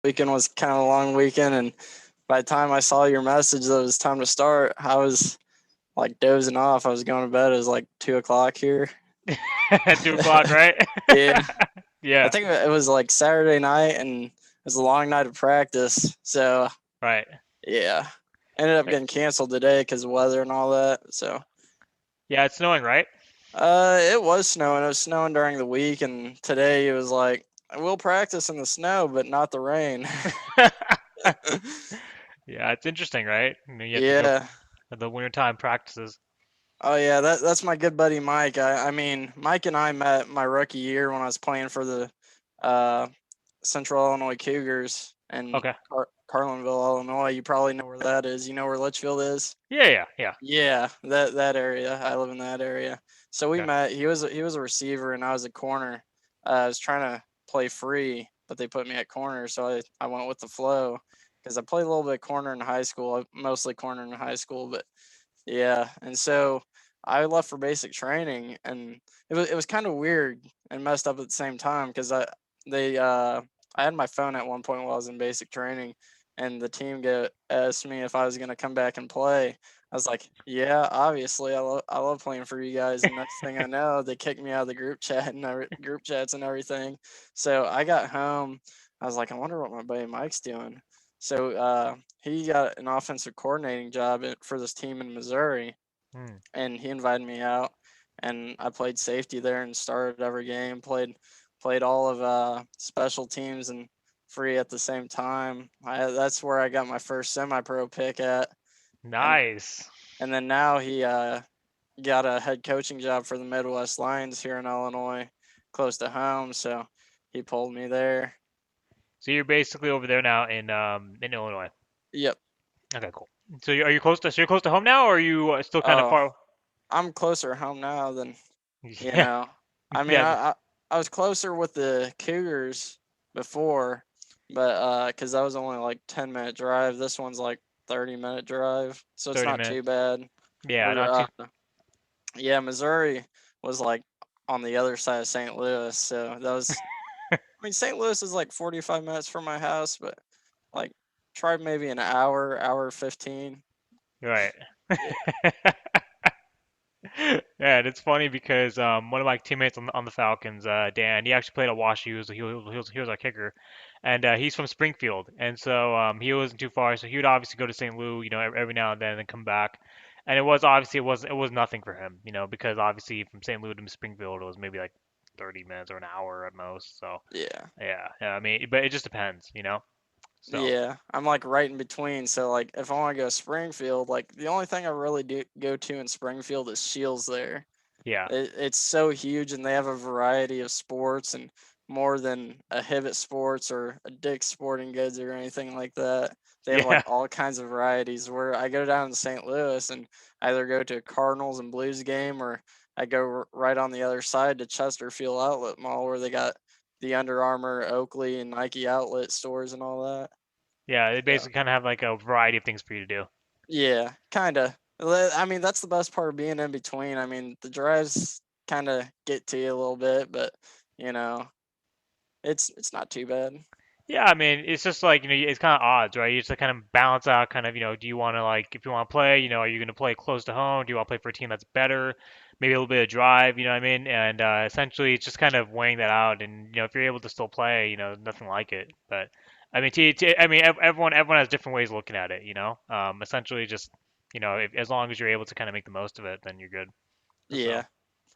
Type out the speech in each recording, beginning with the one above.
weekend was kind of a long weekend, and by the time I saw your message that it was time to start, I was like dozing off. I was going to bed. It was like 2 o'clock here. 2 o'clock, right? Yeah, I Yeah, think it was like Saturday night, and it was a long night of practice. So right. yeah, ended up Right. getting canceled today because of weather and all that. So Yeah, it's snowing, right? it was snowing. It was snowing during the week, and today it was like we'll practice in the snow, but not the rain. Yeah, it's interesting, right? You have to go Yeah. for the wintertime practices. Oh yeah, that's my good buddy Mike. I mean, Mike and I met my rookie year when I was playing for the uh, Central Illinois Cougars in Okay. Carlinville, Illinois. You probably know where that is. You know where Litchfield is? Yeah, yeah, yeah. Yeah, that area. I live in that area. So we Okay. met. He was a receiver and I was a corner. I was trying to play free, but they put me at corner, so I went with the flow because I played a little bit corner in high school, mostly corner in high school, but yeah, and so I left for basic training, and it was kind of weird and messed up at the same time because they I had my phone at one point while I was in basic training, and the team get asked me if I was gonna come back and play. I was like, yeah, obviously, I love playing for you guys. And next thing I know, they kicked me out of the group chats and everything. So I got home. I was like, I wonder what my buddy Mike's doing. So he got an offensive coordinating job for this team in Missouri, Hmm. and he invited me out, and I played safety there and started every game. Played all of special teams and free at the same time. That's where I got my first semi-pro pick at, and Nice. and then now he got a head coaching job for the Midwest Lions here in Illinois, close to home. So he pulled me there. So you're basically over there now in Illinois. Yep. Okay, cool. So are you close to you're close to home now, or are you still kind of Oh, far? I'm closer home now than you Yeah, know. I mean, yeah, I was closer with the Cougars before, but because that was only like 10-minute drive. This one's like 30-minute drive, so it's 30 not too minutes. bad. Yeah, We're not too. yeah, Missouri was like on the other side of St. Louis, so that was. I mean, St. Louis is like 45 minutes from my house, but like try maybe an hour 15. Right. Yeah. Yeah, and it's funny because one of my teammates on the Falcons, Dan, he actually played at Wash. He was our kicker, and he's from Springfield, and so he wasn't too far. So he would obviously go to St. Louis, every now and then, and then come back. And it was nothing for him, because obviously from St. Louis to Springfield it was maybe like 30 minutes or an hour at most. So Yeah. yeah, I mean, but it just depends. So Yeah, I'm like right in between. So like if I want to go Springfield, like the only thing I really do go to in Springfield is Shields there. yeah, It's so huge, and they have a variety of sports and more than a Hibbett Sports or a Dick's Sporting Goods or anything like that. They have like yeah, all kinds of varieties. Where I go down to St. Louis and either go to a Cardinals and Blues game, or I go right on the other side to Chesterfield Outlet Mall where they got the Under Armour, Oakley, and Nike outlet stores and all that. yeah. They So basically kind of have like a variety of things for you to do. yeah, kind of. I mean, that's the best part of being in between. I mean, the drives kind of get to you a little bit, but you know, it's not too bad. Yeah, I mean, it's just like, it's kind of odds, right? You just kind of balance out kind of, do you want to like, if you want to play, are you going to play close to home? Do you want to play for a team that's better? Maybe a little bit of drive, you know what I mean? And essentially, it's just kind of weighing that out. And, if you're able to still play, nothing like it. But I mean, I mean, everyone has different ways of looking at it. Essentially, just, as long as you're able to kind of make the most of it, then you're good. So, Yeah,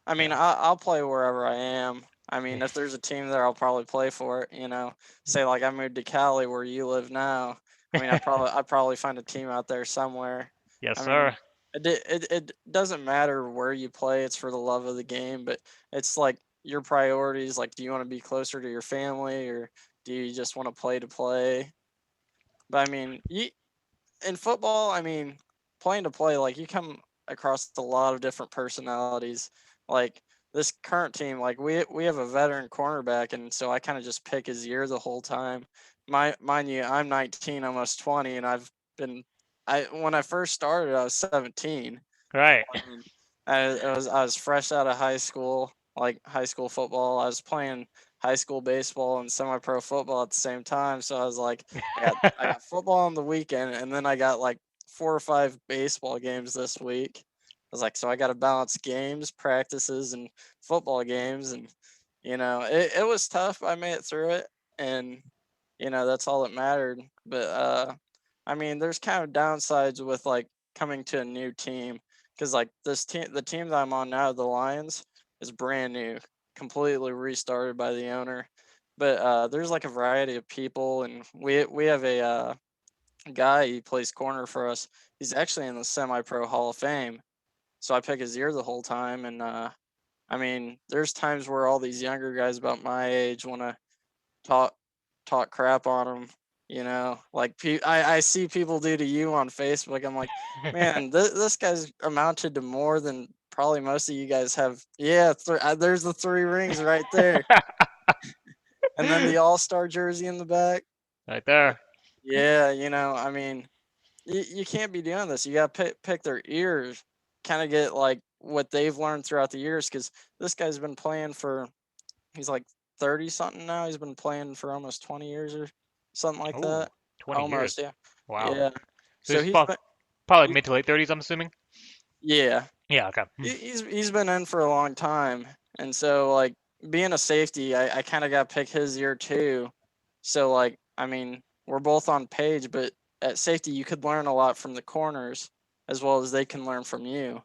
I mean, yeah. I'll play wherever I am. I mean, if there's a team there, I'll probably play for it. Say like I moved to Cali where you live now. I mean, I'd probably find a team out there somewhere. Yes, I sir. mean, it doesn't matter where you play. It's for the love of the game, but it's like your priorities. Like, do you want to be closer to your family, or do you just want to play to play? But I mean, in football, I mean, playing to play, like you come across a lot of different personalities. Like this current team, like we have a veteran cornerback, and so I kind of just pick his ear the whole time. Mind you, I'm 19, almost 20, and been, I when I first started, I was 17. Right. I mean, I was fresh out of high school, like high school football. I was playing high school baseball and semi-pro football at the same time. So I was like, I got football on the weekend, and then I got like 4 or 5 baseball games this week. I was like, so I got to balance games, practices, and football games, and it was tough. I made it through it, and that's all that mattered. But I mean, there's kind of downsides with like coming to a new team because like the team that I'm on now, the Lions, is brand new, completely restarted by the owner. But there's like a variety of people, and we have a guy. He plays corner for us. He's actually in the Semi-Pro Hall of Fame. So I pick his ear the whole time, and I mean, there's times where all these younger guys about my age want to talk talk crap on him. Like I see people do to you on Facebook. I'm like, man, this guy's amounted to more than probably most of you guys have. Yeah, there's the 3 rings right there, and then the All-Star jersey in the back. Right there. Yeah, I mean, you can't be doing this. You got to pick their ears, kind of get like what they've learned throughout the years. Because this guy's been playing for, he's like 30 something now. He's been playing for almost 20 years or something like Oh, that. 20 Almost, years. yeah. Wow. Yeah. So So he's probably like he's mid to late 30s, I'm assuming. yeah. Yeah. Okay. He's been in for a long time. And so like being a safety, I kind of got to pick his ear too. So like I mean, we're both on page, but at safety you could learn a lot from the corners as well as they can learn from you.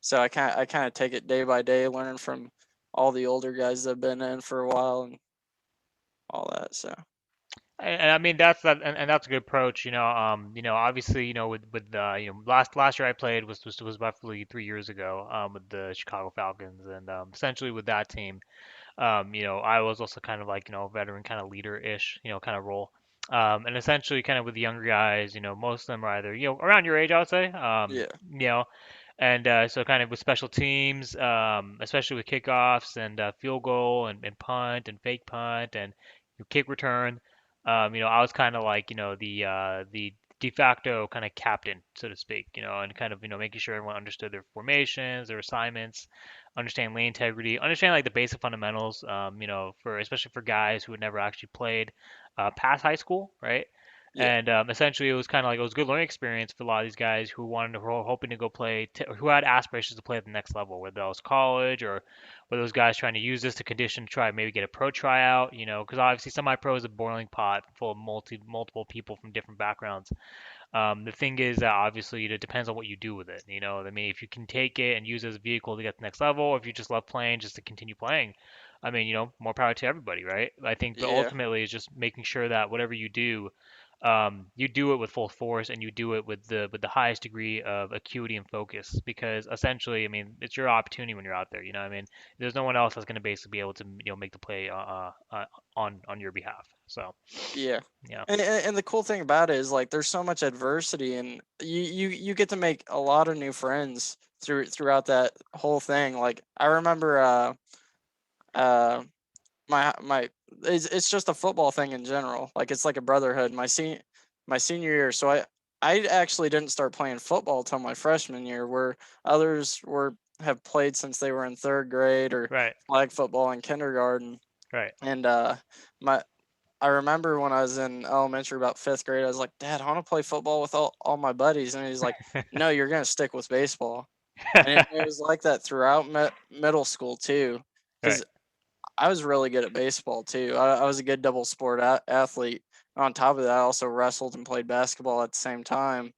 So I kind of take it day by day, learning from all the older guys that have been in for a while and all that. So And I mean and that's a good approach. Obviously, with last year I played was roughly 3 years ago, with the Chicago Falcons, and essentially with that team, I was also kind of like veteran kind of leader-ish, kind of role. And essentially, kind of with the younger guys, most of them are either around your age, I would say. yeah, And so kind of with special teams, especially with kickoffs and field goal and punt and fake punt and kick return. I was kind of like the de facto kind of captain, so to speak, and kind of making sure everyone understood their formations, their assignments, understand lane integrity, understand like the basic fundamentals. For especially for guys who had never actually played past high school, right? yeah, And essentially, it was kind of like it was a good learning experience for a lot of these guys who were hoping to go play, who had aspirations to play at the next level, whether that was college or were those guys trying to use this to condition to try maybe get a pro tryout, because obviously semi-pro is a boiling pot full of multiple people from different backgrounds. The thing is that obviously it depends on what you do with it. I mean, if you can take it and use it as a vehicle to get to the next level, or if you just love playing just to continue playing, I mean, more power to everybody, right? I think, but yeah, ultimately, it's just making sure that whatever you do it with full force and you do it with the highest degree of acuity and focus, because essentially, I mean, it's your opportunity when you're out there. I mean, there's no one else that's going to basically be able to make the play on your behalf. So yeah. yeah, And the cool thing about it is like there's so much adversity, and you get to make a lot of new friends throughout that whole thing. Like I remember uh my it's just a football thing in general. Like it's like a brotherhood. My senior year, so I actually didn't start playing football till my freshman year, where others were have played since they were in third grade or right, flag football in kindergarten. right. And my I remember when I was in elementary, about fifth grade, I was like, Dad, I want to play football with all my buddies. And he's like, No, you're going to stick with baseball. And it was like that throughout middle school, too. Right. Because I was really good at baseball, too. I was a good double sport athlete. On top of that, I also wrestled and played basketball at the same time.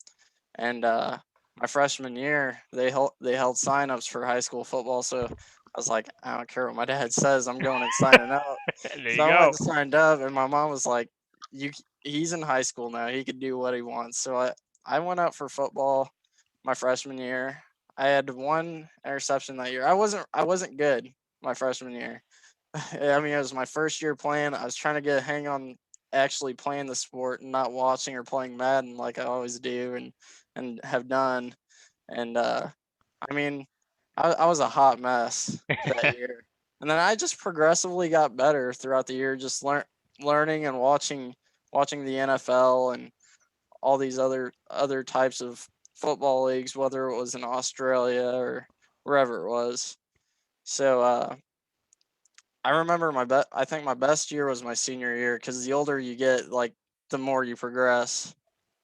And my freshman year, they held signups for high school football. So I was like, I don't care what my dad says, I'm going and signing up. There So you I went go. and signed up, and my mom was like, he's in high school now. He could do what he wants." So I went out for football my freshman year. I had one interception that year. I wasn't good my freshman year. I mean, it was my first year playing. I was trying to get a hang on actually playing the sport and not watching or playing Madden like I always do and have done. And I mean, I was a hot mess that year. And then I just progressively got better throughout the year, just learning and watching the NFL and all these other types of football leagues, whether it was in Australia or wherever it was. So I remember I think my best year was my senior year because the older you get, like the more you progress.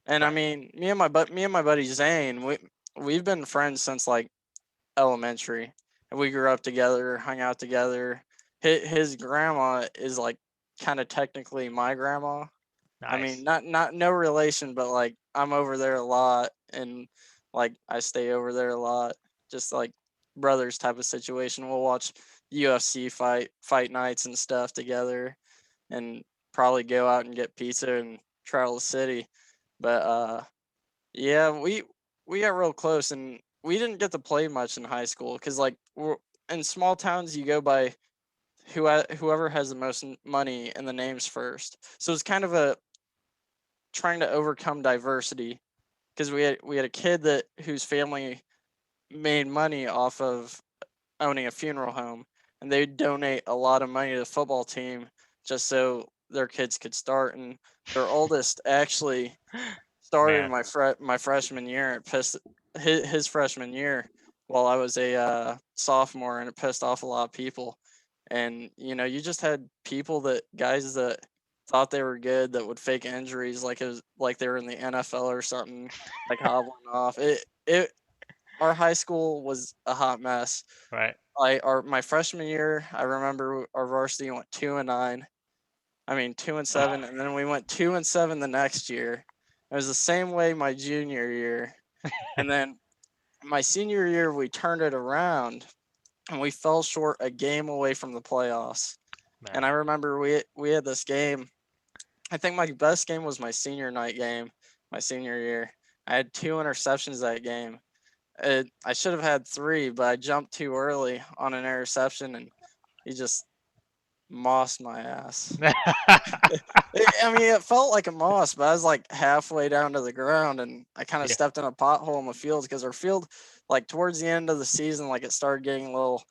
And I Right. mean, me and my buddy Zane, we've been friends since like elementary, and we grew up together, hung out together. His grandma is like kind of technically my grandma. I mean, Nice. not no relation, but like I'm over there a lot, and like I stay over there a lot. Just like brothers type of situation. We'll watch UFC fight nights and stuff together, and probably go out and get pizza and travel the city. But yeah, we got real close, and we didn't get to play much in high school because like in small towns you go by whoever has the most money and the names first. So it's kind of a trying to overcome diversity because we had a kid that whose family made money off of owning a funeral home, and they donate a lot of money to the football team just so their kids could start. And their oldest actually started Man. my freshman year. It pissed his freshman year while I was a sophomore, and it pissed off a lot of people. And you just had people that guys that thought they were good that would fake injuries like it was like they were in the NFL or something, like hobbling off. It Our high school was a hot mess. Right. My freshman year, I remember our varsity went 2-9. I mean 2-7, and then we went 2-7 the next year. It was the same way my junior year, and then my senior year we turned it around, and we fell short a game away from the playoffs. And Man. I remember we had this game. I think my best game was my senior night game, my senior year. I had two interceptions that game. I should have had three, but I jumped too early on an interception, and he just mossed my ass. I mean, it felt like a moss, but I was like halfway down to the ground, and I kind of Yeah. stepped in a pothole in the field because our field, like towards the end of the season, like it started getting a little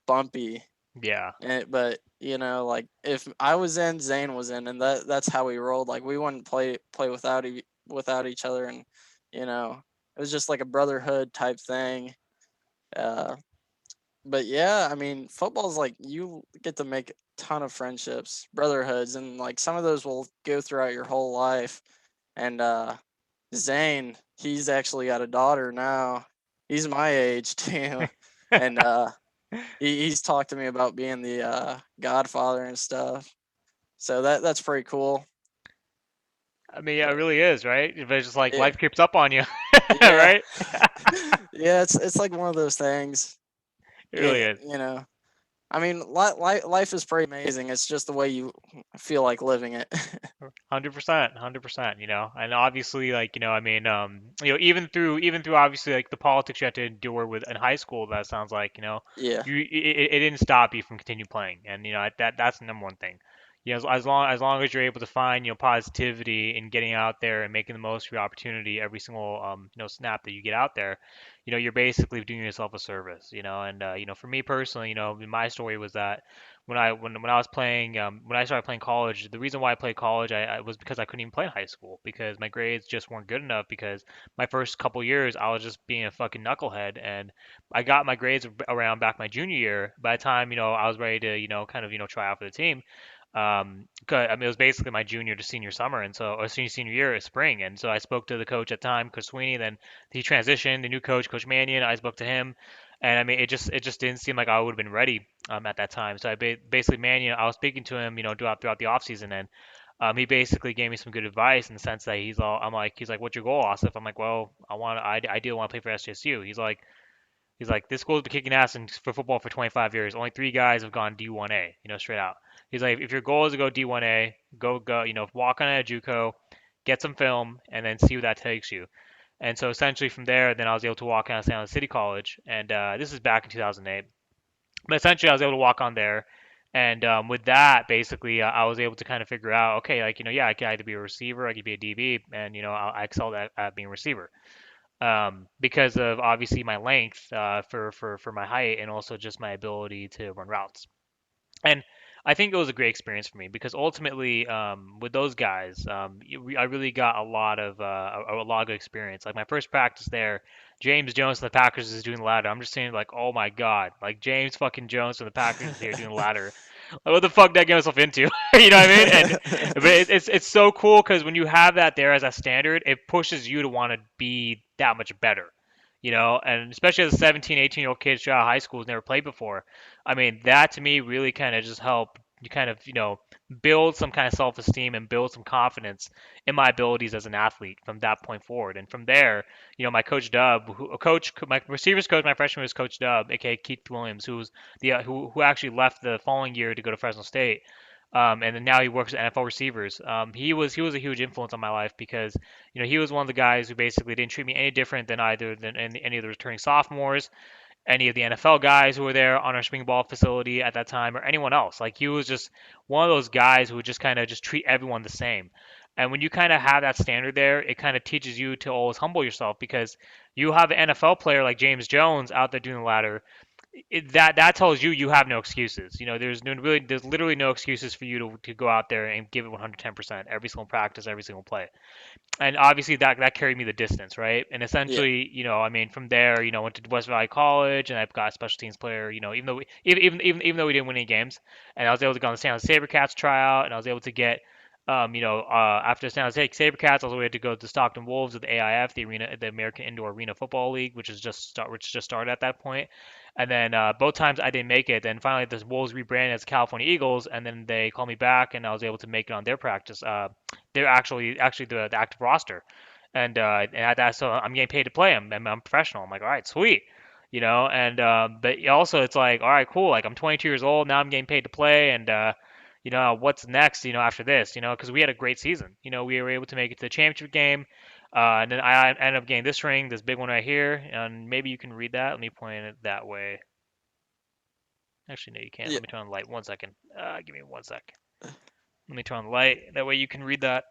bumpy. Yeah. But like if I was in, Zane was in, and that's how we rolled. Like we wouldn't play without each other, and it was just like a brotherhood type thing. Uh, but yeah, I mean, football's like you get to make a ton of friendships, brotherhoods, and like some of those will go throughout your whole life. And Zane, he's actually got a daughter now. He's my age too, and he's talked to me about being the godfather and stuff. So that's pretty cool. I mean, yeah, it But really is, right? But it's just like yeah, life creeps up on you, yeah, right? yeah. It's like one of those things. It really Yeah, is. I mean, life is pretty amazing. It's just the way you feel like living it. 100%, 100%, and obviously, like, I mean, even through obviously like the politics you had to endure with in high school, that sounds like, Yeah, it didn't stop you from continue playing, and that's the number one thing. As long as you're able to find positivity in getting out there and making the most of your opportunity every single snap that you get out there, you're basically doing yourself a service, and for me personally, my story was that when I was playing when I started playing college, the reason why I played college I was because I couldn't even play in high school because my grades just weren't good enough because my first couple years I was just being a fucking knucklehead and I got my grades around back my junior year. By the time I was ready to kind of try out for the team. 'Cause, I mean, it was basically my junior to senior summer, and so or senior year, spring, and so I spoke to the coach at the time, Coach Sweeney. Then he transitioned, the new coach, Coach Mannion. I spoke to him, and I mean, it just didn't seem like I would have been ready at that time. So basically, Mannion, I was speaking to him, throughout the off season, and he basically gave me some good advice in the sense that he's like, what's your goal, Asif? I'm like, well, I do want to play for SJSU. He's like, this school's been kicking ass for football for 25 years. Only three guys have gone D1A, straight out. He's like, if your goal is to go D1A, go, walk on a JUCO, get some film, and then see where that takes you. And so essentially from there, then I was able to walk on San Jose City College, and this is back in 2008. But essentially, I was able to walk on there, and with that, basically, I was able to kind of figure out, okay, like yeah, I could either be a receiver, I could be a DB, and I excelled at being a receiver because of obviously my length for my height and also just my ability to run routes. And I think it was a great experience for me because ultimately, with those guys, I really got a lot of good experience. Like my first practice there, James Jones from the Packers is doing the ladder. I'm just saying like, oh my god, like James fucking Jones from the Packers is here doing the ladder. Like, what the fuck did I get myself into? You know what I mean? And but it's so cool because when you have that there as a standard, it pushes you to want to be that much better. And especially as a 17, 18-year-old kid straight out of high school who's never played before. I mean, that to me really kind of just help you kind of, build some kind of self-esteem and build some confidence in my abilities as an athlete from that point forward. And from there, my coach Dub, my receivers coach, my freshman was Coach Dub, aka Keith Williams, who actually left the following year to go to Fresno State. And then now he works at NFL receivers. He was a huge influence on my life because he was one of the guys who basically didn't treat me any different than any of the returning sophomores, any of the NFL guys who were there on our spring ball facility at that time, or anyone else. Like he was just one of those guys who would just kind of just treat everyone the same. And when you kind of have that standard there, it kind of teaches you to always humble yourself because you have an NFL player like James Jones out there doing the ladder. That tells you have no excuses. There's literally no excuses for you to go out there and give it 110% every single practice, every single play. And obviously that carried me the distance, right? And Yeah. essentially, I mean, from there, went to West Valley College, and I've got a special teams player. Even though we didn't win any games, and I was able to go on the San Jose SaberCats tryout, and I was able to get, after San Jose SaberCats, I was able to go to Stockton Wolves of the AIF, the American Indoor Arena Football League, which just started at that point. And then both times I didn't make it. Then finally, the Wolves rebranded as California Eagles, and then they called me back, and I was able to make it on their practice. They're actually the active roster, and at that, so I'm getting paid to play them. I'm professional. I'm like, all right, sweet, And but also it's like, all right, cool. Like I'm 22 years old now. I'm getting paid to play, and what's next? After this, because we had a great season. We were able to make it to the championship game. And then I ended up getting this ring, this big one right here, and maybe you can read that. Let me point it that way. Actually, no, you can't. Yeah. Let me turn on the light. 1 second. Give me 1 sec. Let me turn on the light. That way you can read that.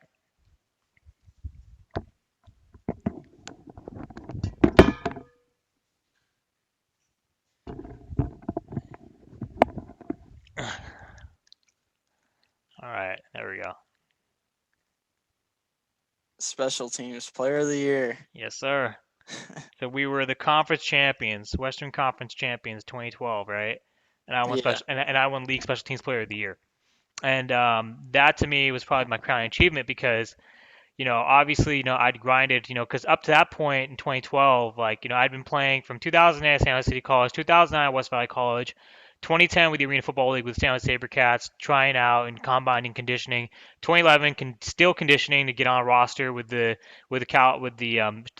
All right, there we go. Special teams player of the year. Yes, sir. So we were the conference champions, Western Conference champions, 2012, right? And I won Yeah. I won league special teams player of the year. And that to me was probably my crowning achievement because obviously, I'd grinded, because up to that point in 2012, like, I'd been playing from 2008 at San Jose City College, 2009 at West Valley College, 2010 with the Arena Football League with San Jose SaberCats, trying out and combining conditioning, 2011 still conditioning to get on a roster with the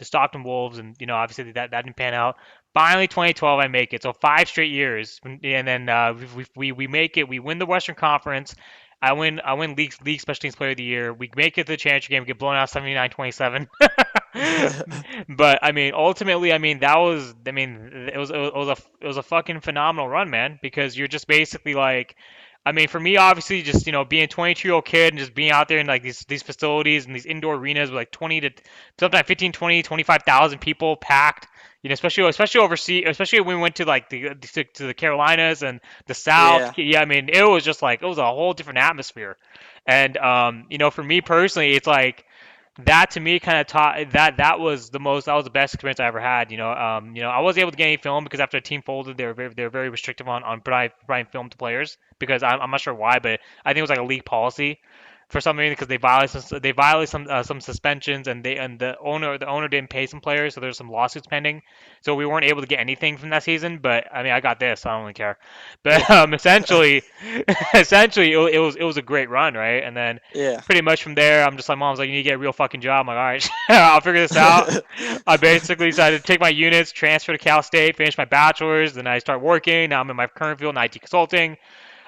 Stockton Wolves, and obviously that didn't pan out. Finally, 2012, I make it. So 5 straight years, and then we make it. We win the Western Conference. I win league special teams player of the year. We make it to the championship game. We get blown out 79-27. But I mean, ultimately, I mean it was a fucking phenomenal run, man. Because you're just basically like, I mean, for me, obviously, just being a 22-year-old kid and just being out there in like these facilities and these indoor arenas with like 20 to sometimes 15, 20, 25,000 people packed. Especially overseas, especially when we went to like to the Carolinas and the South. Yeah. Yeah, I mean, it was just like it was a whole different atmosphere. And for me personally, it's like that to me kind of taught that was the best experience I ever had. I wasn't able to get any film because after the team folded, they were very restrictive on providing film to players because I'm not sure why, but I think it was like a league policy for some reason because they violated some suspensions, and the owner didn't pay some players, so there's some lawsuits pending. So we weren't able to get anything from that season. But I mean, I got this, so I don't really care. But Yeah. essentially, it was a great run, right? And then Yeah. pretty much from there, I'm just like, mom's like, you need to get a real fucking job. I'm like, all right, I'll figure this out. I basically decided to take my units, transfer to Cal State, finish my bachelor's, then I start working. Now I'm in my current field in IT consulting.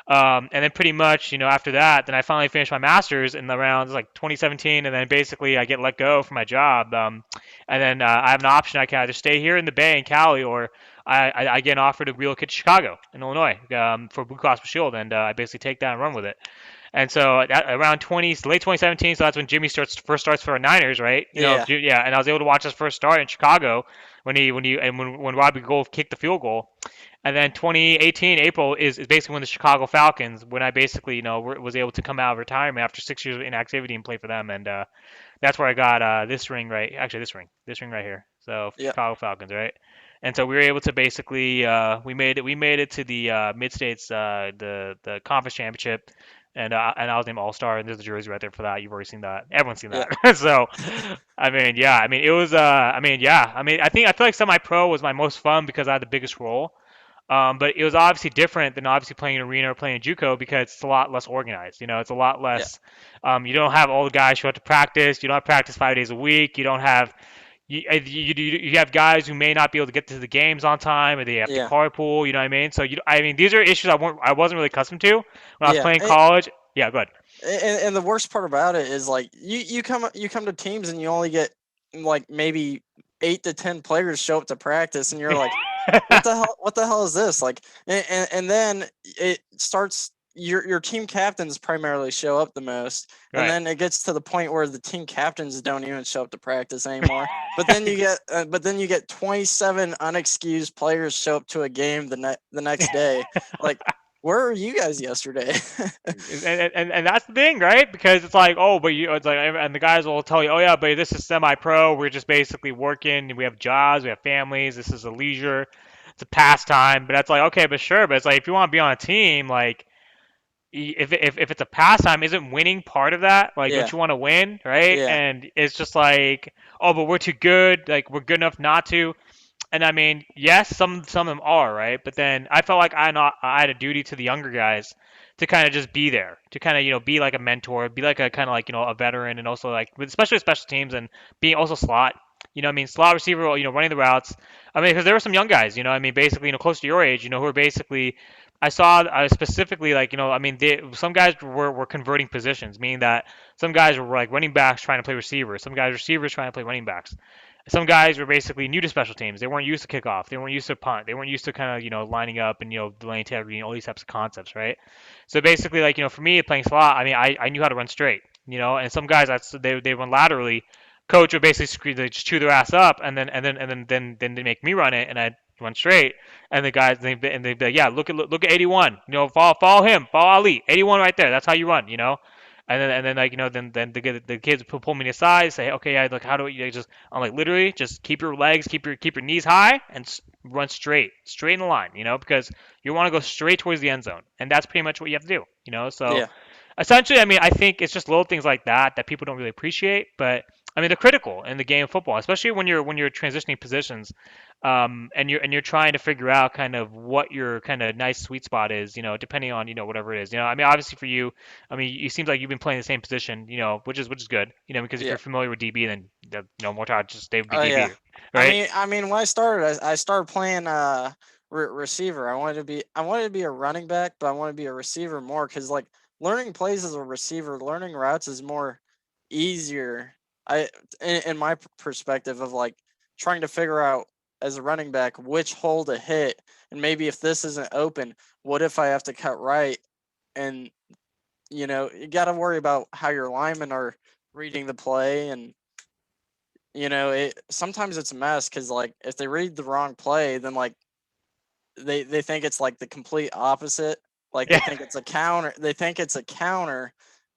And then pretty much, after that, then I finally finished my master's in around like 2017, and then basically I get let go from my job. And then I have an option. I can either stay here in the Bay in Cali, or I get an offer to relocate to Chicago in Illinois for Blue Cross Blue Shield, and I basically take that and run with it. And so around late 2017, so that's when Jimmy first starts for the Niners, right? Yeah. Yeah, and I was able to watch his first start in Chicago when Robbie Gould kicked the field goal. And then 2018 April is basically when the Chicago Falcons, when I basically was able to come out of retirement after 6 years of inactivity and play for them, and that's where I got this ring right. Actually, this ring right here. So Yeah. Chicago Falcons, right? And so we were able to basically we made it to the mid states the conference championship, and I was named All Star, and there's a jersey right there for that. You've already seen that. Everyone's seen Yeah. that. So I mean, yeah, I mean it was I mean, yeah, I mean I feel like semi pro was my most fun because I had the biggest role. But it was obviously different than obviously playing in arena or playing in JUCO because it's a lot less organized. You know, it's a lot Yeah. less. You don't have all the guys show up to practice. You don't have practice 5 days a week. You don't have you have guys who may not be able to get to the games on time, or they have to Yeah. carpool. You know what I mean? So I mean, these are issues I wasn't really accustomed to when I was Yeah. playing college. Yeah, good. And the worst part about it is like you come to teams and you only get like maybe 8 to 10 players show up to practice, and you're like, what the hell is this, like, and then it starts, your team captains primarily show up the most, and Right. then it gets to the point where the team captains don't even show up to practice anymore, but then you get 27 unexcused players show up to a game the next day, like, where are you guys yesterday? And that's the thing, right? Because it's like, oh, but it's like, and the guys will tell you, oh yeah, but this is semi-pro. We're just basically working. We have jobs. We have families. This is a leisure. It's a pastime. But that's like, okay, but sure. But it's like, if you want to be on a team, like, if it's a pastime, isn't winning part of that? Like, don't Yeah. you want to win, right? Yeah. And it's just like, oh, but we're too good. Like, we're good enough not to. And I mean, yes, some of them are, right? But then I felt like I had a duty to the younger guys to kind of just be there, to kind of be like a mentor, be like a kind of like a veteran, and also like especially special teams and being also slot. You know, what I mean, slot receiver, running the routes. I mean, because there were some young guys, I mean, basically, close to your age, who are basically. I saw specifically like, I mean, some guys were converting positions, meaning that some guys were like running backs trying to play receivers, some guys receivers trying to play running backs. Some guys were basically new to special teams. They weren't used to kickoff. They weren't used to punt. They weren't used to kind of lining up and delaying integrity and all these types of concepts, right? So basically, like for me playing slot, I mean I knew how to run straight, and some guys they run laterally. Coach would basically they just chew their ass up, and then they make me run it, and I run straight, and the guys they'd be like, yeah, look at 81, follow him, follow Ali, 81 right there. That's how you run, and then like then the kids pull me aside, say, okay, yeah, like how do we just I'm like, literally just keep your legs, keep your knees high, and run straight in the line, because you want to go straight towards the end zone, and that's pretty much what you have to do, so Yeah. essentially, I mean, I think it's just little things like that people don't really appreciate, but I mean they're critical in the game of football, especially when you're transitioning positions, and you're trying to figure out kind of what your kind of nice sweet spot is, depending on whatever it is. I mean, obviously for you, I mean, it seems like you've been playing the same position, which is good, because if Yeah. you're familiar with DB, then more time just stay with Oh yeah. DB, right? I mean, when I started playing receiver. I wanted to be a running back, but I want to be a receiver more, because like, learning plays as a receiver, learning routes is more easier. I in my perspective of like trying to figure out as a running back which hole to hit, and maybe if this isn't open, what if I have to cut right, and you got to worry about how your linemen are reading the play, and it sometimes it's a mess, because like, if they read the wrong play, then like, they think it's like the complete opposite. Like, Yeah, they think it's a counter,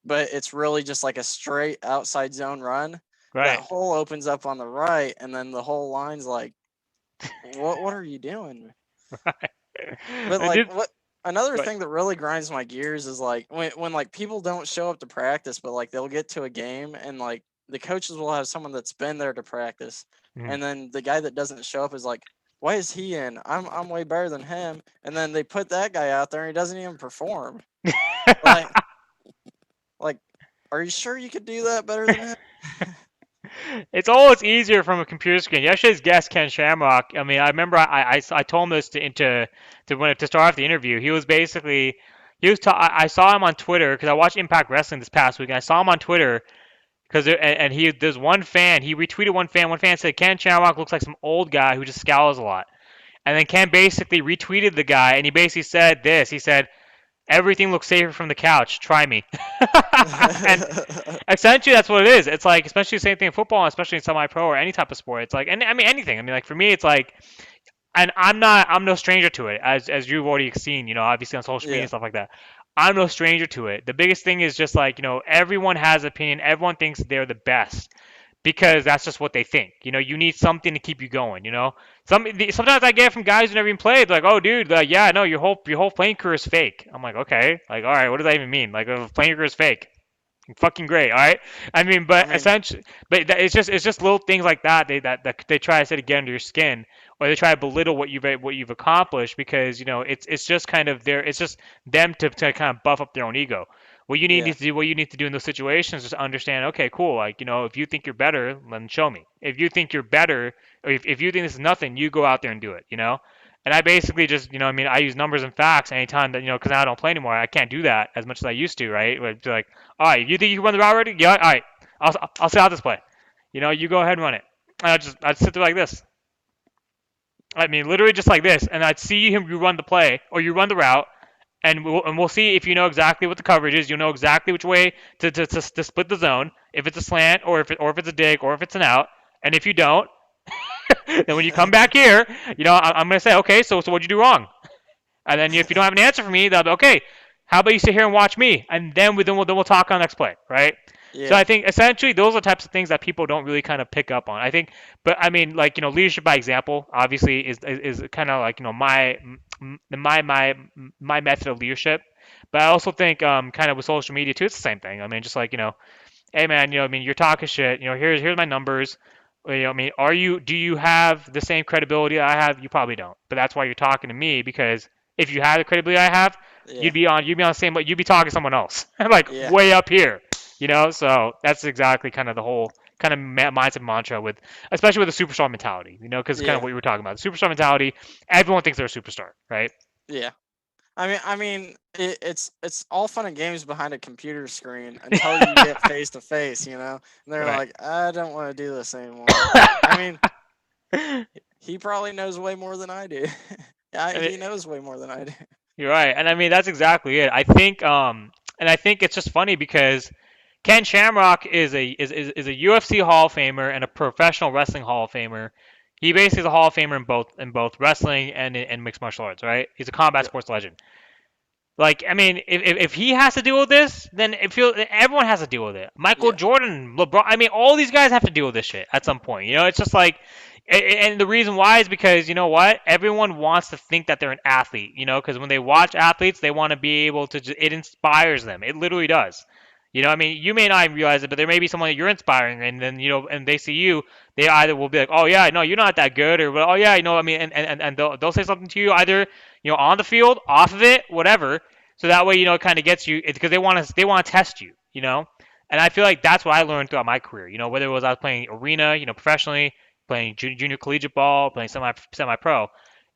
but it's really just like a straight outside zone run. That right. hole opens up on the right, and then the whole line's like, what are you doing? But And like, just what another Good. thing that really grinds my gears is like, when like, people don't show up to practice, but like, they'll get to a game, and like, the coaches will have someone that's been there to practice, Mhm. and then the guy that doesn't show up is like, why is he in? I'm way better than him, and then they put that guy out there and he doesn't even perform. Like like, are you sure you could do that better than him? It's always easier from a computer screen. Yesterday's guest, Ken Shamrock. I mean, I remember I told him this to start off the interview. He was basically I saw him on Twitter because I watched Impact Wrestling this past week, and I saw him on Twitter because there's one fan. He retweeted one fan. One fan said Ken Shamrock looks like some old guy who just scowls a lot. And then Ken basically retweeted the guy, and he basically said this. He said, "Everything looks safer from the couch. Try me." And essentially, that's what it is. It's like, especially the same thing in football, especially in semi-pro or any type of sport. It's like, and I mean anything. I mean, like for me, it's like, and I'm no stranger to it, as you've already seen, obviously on social media Yeah. and stuff like that. I'm no stranger to it. The biggest thing is just like, everyone has an opinion. Everyone thinks they're the best. because that's just what they think. You need something to keep you going. Sometimes I get from guys who never even played, like, oh, dude, like, yeah, no, your whole playing career is fake. I'm like, okay, like, all right, what does that even mean? Like, playing career is fake. Fucking great, all right. I mean, I but mean, essentially, it's just little things like that that they try to say to get under your skin, or they try to belittle what you've accomplished because it's just kind of it's just them to kind of buff up their own ego. yeah, What you need to do in those situations is understand, okay, cool, like if you think you're better, then show me. If you think you're better, or if you think this is nothing, you go out there and do it. And I basically just, I mean, I use numbers and facts anytime that, because now I don't play anymore. I can't do that as much as I used to, right? Like, all right, you think you can run the route already? Yeah, all right. I'll sit out this play. You go ahead and run it. And I'd sit there like this. I mean, literally just like this, and I'd see him. You run the play or you run the route, and we'll see if you know exactly what the coverage is. You'll know exactly which way to split the zone, if it's a slant or if it's a dig or if it's an out. And if you don't, then when you come back here, I'm gonna say, okay, so what'd you do wrong? And then if you don't have an answer for me, they'll be okay. How about you sit here and watch me, and then we'll talk on the next play, right? So yeah, I think essentially those are the types of things that people don't really kind of pick up on. I think, but I mean, like leadership by example, obviously is kind of like my method of leadership. But I also think kind of with social media too, it's the same thing. I mean, just like hey man, I mean, you're talking shit. Here's my numbers. I mean, do you have the same credibility I have? You probably don't. But that's why you're talking to me because if you had the credibility I have, yeah, you'd be on the same, but you'd be talking to someone else, like yeah, way up here. So that's exactly kind of the whole kind of mindset mantra with, especially with the superstar mentality. Because kind of yeah, what you were talking about, the superstar mentality. Everyone thinks they're a superstar, right? yeah. It's all fun and games behind a computer screen until you get face to face, and they're Right. like, I don't want to do this anymore. I mean, he probably knows way more than I do. Yeah, I mean, he knows way more than I do. you're right, and I mean that's exactly it. I think it's just funny because Ken Shamrock is a UFC Hall of Famer and a professional wrestling Hall of Famer. He basically is a Hall of Famer in both wrestling and in mixed martial arts, right? He's a combat Yep. sports legend. Like, I mean, if he has to deal with this, then everyone has to deal with it. Michael Yeah. Jordan, LeBron, I mean, all these guys have to deal with this shit at some point. It's just like, and the reason why is because you know what? Everyone wants to think that they're an athlete. Because when they watch athletes, they want to be able to. It inspires them. It literally does. I mean, you may not even realize it, but there may be someone that you're inspiring, and then and they see you, they either will be like, oh yeah, no, you're not that good, or well, oh yeah, I mean, and they'll say something to you either on the field, off of it, whatever. So that way, it kind of gets you. It's because they want to test you. And I feel like that's what I learned throughout my career. Whether it was I was playing arena, professionally, playing junior collegiate ball, playing semi pro,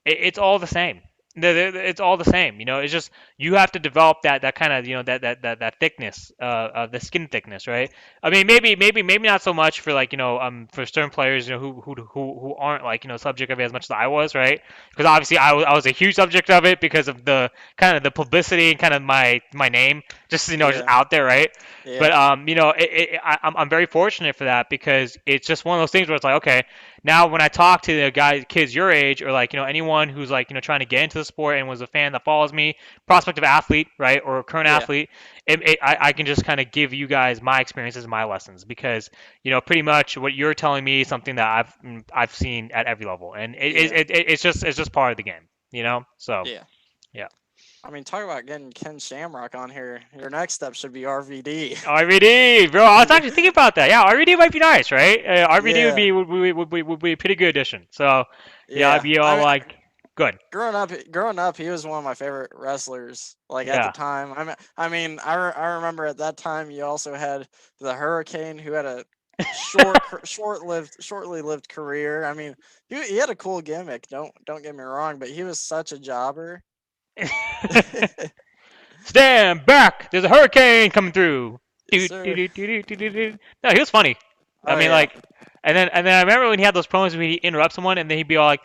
it's all the same. It's all the same. It's just you have to develop that kind of that thickness, the skin thickness, right? I mean, maybe not so much for like for certain players who aren't like subject of it as much as I was, right? Because obviously I was a huge subject of it because of the kind of the publicity and kind of my name just Yeah. out there, right? Yeah. But I'm very fortunate for that because it's just one of those things where it's like, okay, now when I talk to the kids your age, or like anyone who's like trying to get into the sport and was a fan that follows me, prospective athlete, right, or current Yeah. athlete, I can just kind of give you guys my experiences, my lessons, because pretty much what you're telling me is something that I've seen at every level, and Yeah. it's just part of the game, So Yeah. yeah. I mean, talk about getting Ken Shamrock on here. Your next step should be RVD. RVD, bro. I was actually thinking about that. Yeah, RVD might be nice, right? RVD would Yeah. be would be a pretty good addition. So yeah, I'd Yeah. be all like, good. Growing up, he was one of my favorite wrestlers. Like at the Yeah. time, I remember at that time you also had the Hurricane, who had a shortly lived career. I mean, he had a cool gimmick. Don't get me wrong, but he was such a jobber. Stand back! There's a hurricane coming through. Yes, sir. No, he was funny. I Oh mean, yeah. like, and then I remember when he had those promos when he'd interrupt someone, and then he'd be all like,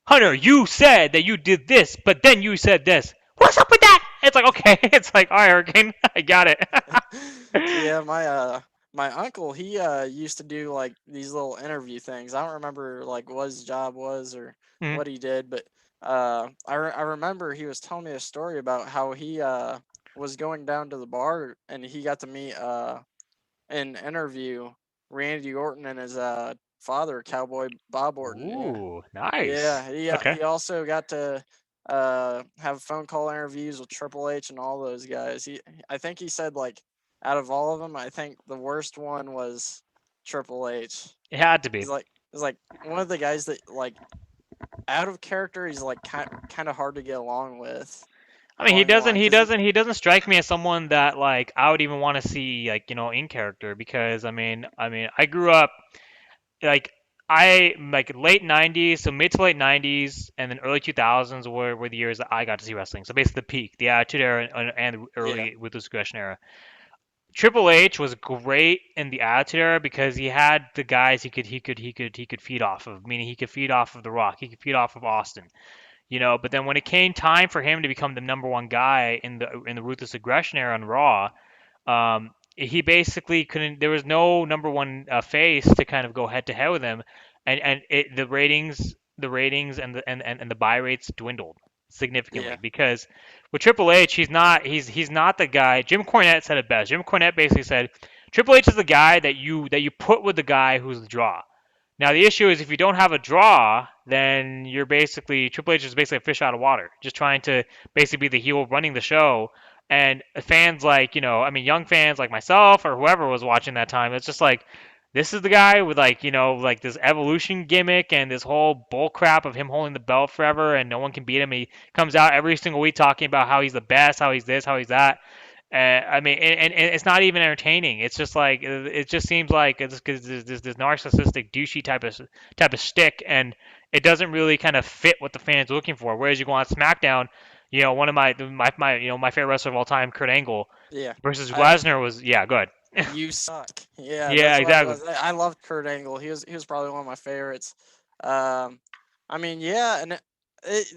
"Hunter, you said that you did this, but then you said this. What's up with that?" It's like, okay, it's like, all right, hurricane, I got it. Yeah, my uncle, he used to do like these little interview things. I don't remember like what his job was or Mhm. what he did, but I remember he was telling me a story about how he was going down to the bar and he got to meet an interview Randy Orton and his father, Cowboy Bob Orton. Yeah, Ooh, nice. yeah. Okay. He also got to have phone call interviews with Triple H and all those guys. I think he said like out of all of them, I think the worst one was Triple H. It had to be. He's like one of the guys that like out of character. He's like kind of hard to get along with. I mean, All ain't gonna lie, because he doesn't strike me as someone that like I would even want to see like in character because I grew up like I like late '90s, so mid to late '90s, and then early 2000s were the years that I got to see wrestling. So basically the peak, the Attitude Era, and the yeah, early with the Aggression Era. Triple H was great in the Attitude Era because he had the guys he could feed off of, meaning he could feed off of The Rock, he could feed off of Austin, But then when it came time for him to become the number one guy in the Ruthless Aggression Era on Raw, he basically couldn't. There was no number one face to kind of go head to head with him, and the ratings and the buy rates dwindled significantly yeah, because with Triple H, he's not the guy. Jim Cornette said it best. Jim Cornette basically said Triple H is the guy that you put with the guy who's the draw. Now the issue is if you don't have a draw, then you're basically Triple H is basically a fish out of water, just trying to basically be the heel running the show. And fans like young fans like myself or whoever was watching that time, it's just like this is the guy with like this evolution gimmick and this whole bull crap of him holding the belt forever and no one can beat him. He comes out every single week talking about how he's the best, how he's this, how he's that. And it's not even entertaining. It's just like it just seems like it's because this narcissistic douchey type of stick, and it doesn't really kind of fit what the fans are looking for. Whereas you go on SmackDown, one of my favorite wrestler of all time, Kurt Angle, yeah. versus I Lesnar was good. You suck. Yeah, Yeah, that's what I was exactly. about to say. I loved Kurt Angle. He was probably one of my favorites. Um, I mean, yeah, and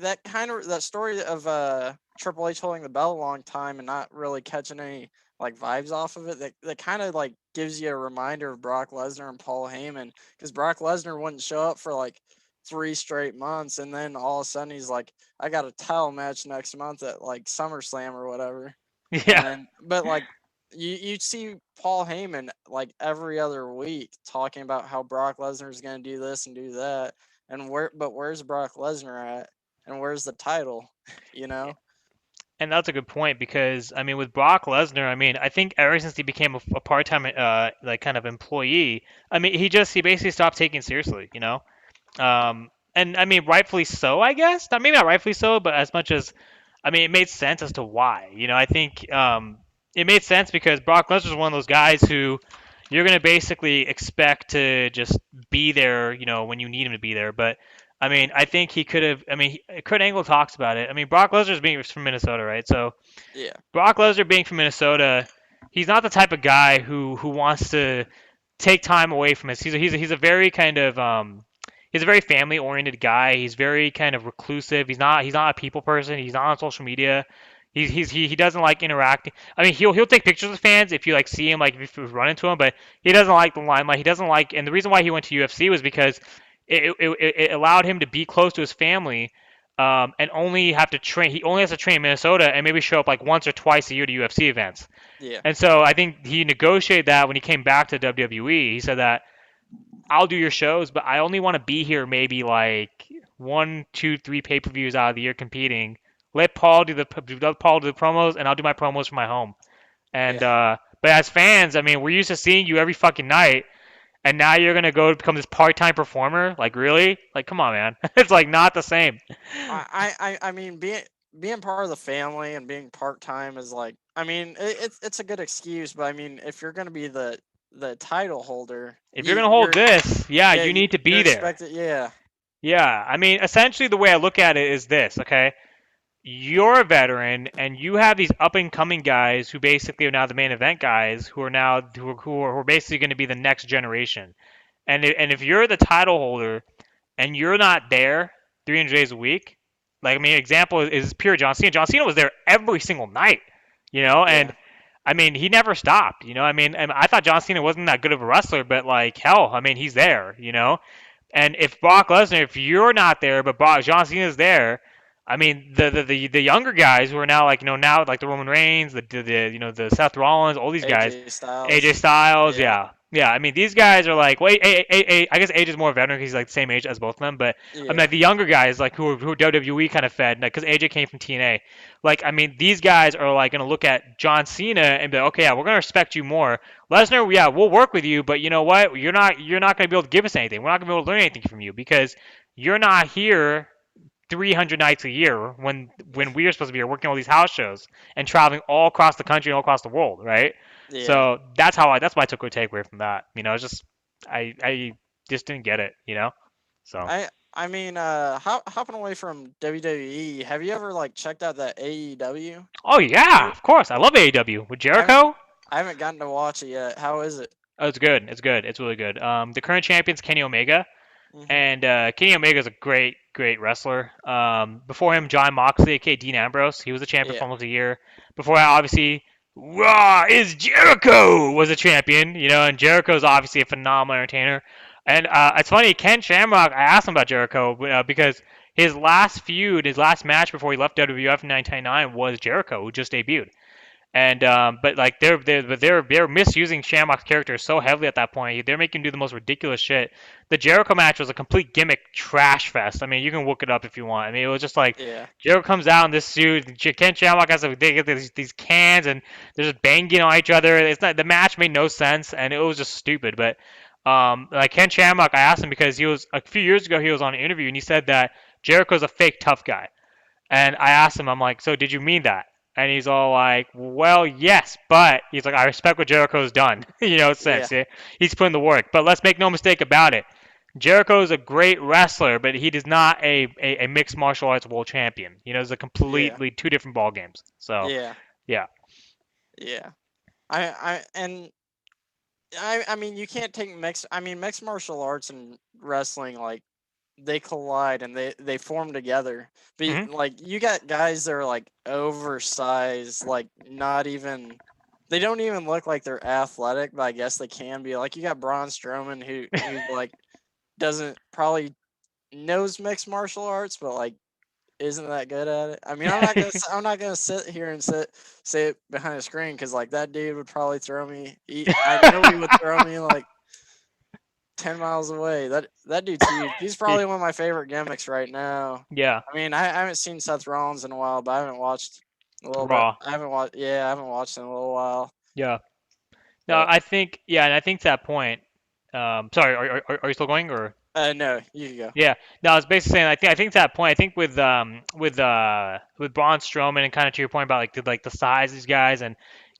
that kind of that story of Triple H holding the belt a long time and not really catching any like vibes off of it. That kind of like gives you a reminder of Brock Lesnar and Paul Heyman because Brock Lesnar wouldn't show up for like 3 straight months, and then all of a sudden he's like, I got a title match next month at like SummerSlam or whatever. And Yeah. then, but like you see Paul Heyman like every other week talking about how Brock Lesnar is going to do this and do that, and where's Brock Lesnar at, and where's the title, you know? And that's a good point because I mean with Brock Lesnar, I mean I think ever since he became a part-time like kind of employee, I mean he basically stopped taking it seriously. And I mean, rightfully so, I guess. Not maybe not rightfully so, but as much as I mean, it made sense as to why. I think it made sense because Brock Lesnar is one of those guys who you're gonna basically expect to just be there, when you need him to be there. But I mean, I think he could have. I mean, Kurt Angle talks about it. I mean, Brock Lesnar's being from Minnesota, right? So Yeah, Brock Lesnar being from Minnesota, he's not the type of guy who wants to take time away from us. He's a very kind of he's a very family oriented guy. He's very kind of reclusive. He's not a people person. He's not on social media. He doesn't like interacting. I mean, he'll take pictures with fans if you like see him, like if you run into him, but he doesn't like the limelight. He doesn't like, and the reason why he went to UFC was because it allowed him to be close to his family, and only have to train. He only has to train in Minnesota and maybe show up like once or twice a year to UFC events. yeah, And so I think he negotiated that when he came back to WWE. He said that I'll do your shows, but I only want to be here maybe like one, two, three pay-per-views out of the year competing. Let Paul do the promos, and I'll do my promos from my home. And yeah. but as fans, I mean, we're used to seeing you every fucking night, and now you're gonna go become this part-time performer? Like really? Like come on, man. It's like not the same. I mean being part of the family and being part time is like, I mean it's a good excuse, but I mean if you're gonna be the title holder, If you're gonna hold this, yeah, yeah you need to you're be there. expected, yeah, Yeah, I mean, essentially the way I look at it is this, okay? You're a veteran and you have these up and coming guys who basically are now the main event guys who are now who are basically going to be the next generation. And if you're the title holder and you're not there 300 days a week, like I mean, example is pure John Cena. John Cena was there every single night, and yeah. I mean, he never stopped, I mean, and I thought John Cena wasn't that good of a wrestler, but like hell, I mean, he's there. And if Brock Lesnar, if you're not there, but John Cena's there, I mean, the younger guys who are now like now like the Roman Reigns, the Seth Rollins, all these guys, AJ AJ Styles, Styles, yeah, yeah. Yeah, I mean these guys are like, well, I guess age is more veteran because he's like the same age as both of them. But I mean, like Yeah, the younger guys, like who are WWE kind of fed, because AJ came from TNA. Like, I mean, these guys are like gonna look at John Cena and be like, okay, yeah, we're gonna respect you more. Lesnar, yeah, we'll work with you, but you know what? You're not gonna be able to give us anything. We're not gonna be able to learn anything from you because you're not here 300 nights a year when we are supposed to be here working all these house shows and traveling all across the country and all across the world, right? yeah. So that's why I took a takeaway from that. It's just I just didn't get it, So I mean, hopping away from WWE, have you ever like checked out that AEW? oh yeah, of course I love AEW with I haven't Jericho. I haven't gotten to watch it yet. How is it? Oh, it's good. It's good. It's really good. The current champion's Kenny Omega. Hmm. And Kenny Omega is a great, great wrestler. Before him, John Moxley, aka Dean Ambrose, he was a champion for Yeah, almost a year. Before that, obviously, Raw is Jericho was a champion, and Jericho's obviously a phenomenal entertainer. And it's funny, Ken Shamrock, I asked him about Jericho because his last feud, his last match before he left WWF in 1999 was Jericho, who just debuted. And but like they're misusing Shamrock's character so heavily at that point. They're making him do the most ridiculous shit. The Jericho match was a complete gimmick trash fest. I mean, you can look it up if you want. I mean, it was just like yeah, Jericho comes out in this suit. Ken Shamrock has they get these cans and they're just banging on each other. It's not the match made no sense and it was just stupid. But like Ken Shamrock, I asked him because he was a few years ago he was on an interview and he said that Jericho's a fake tough guy. And I asked him, I'm like, so did you mean that? And he's all like, well, yes, but he's like, I respect what Jericho's done, yeah, since he's putting the work. But let's make no mistake about it. Jericho is a great wrestler, but he is not a mixed martial arts world champion. It's a yeah, completely two different ball games. So yeah, yeah. yeah. I mean, you can't take mixed. I mean, mixed martial arts and wrestling like they collide and they form together. But Hmm. like you got guys that are like oversized, like not even they don't even look like they're athletic, but I guess they can be. Like you got Braun Strowman who like doesn't probably knows mixed martial arts, but like isn't that good at it. I mean, I'm not gonna sit here and say it behind a screen because like that dude would probably throw me. I know he would throw me like 10 miles away. That dude's huge. He's probably one of my favorite gimmicks right now. Yeah. I mean, I haven't seen Seth Rollins in a while, but I haven't watched a little bit. Raw. I haven't watched. Yeah, I haven't watched in a little while. Yeah. No, But I think yeah, and I think to that point. Sorry, are you still going or? no, you can go. Yeah, no, I was basically saying I think to that point, I think with Braun Strowman and kind of to your point about like the size of these guys and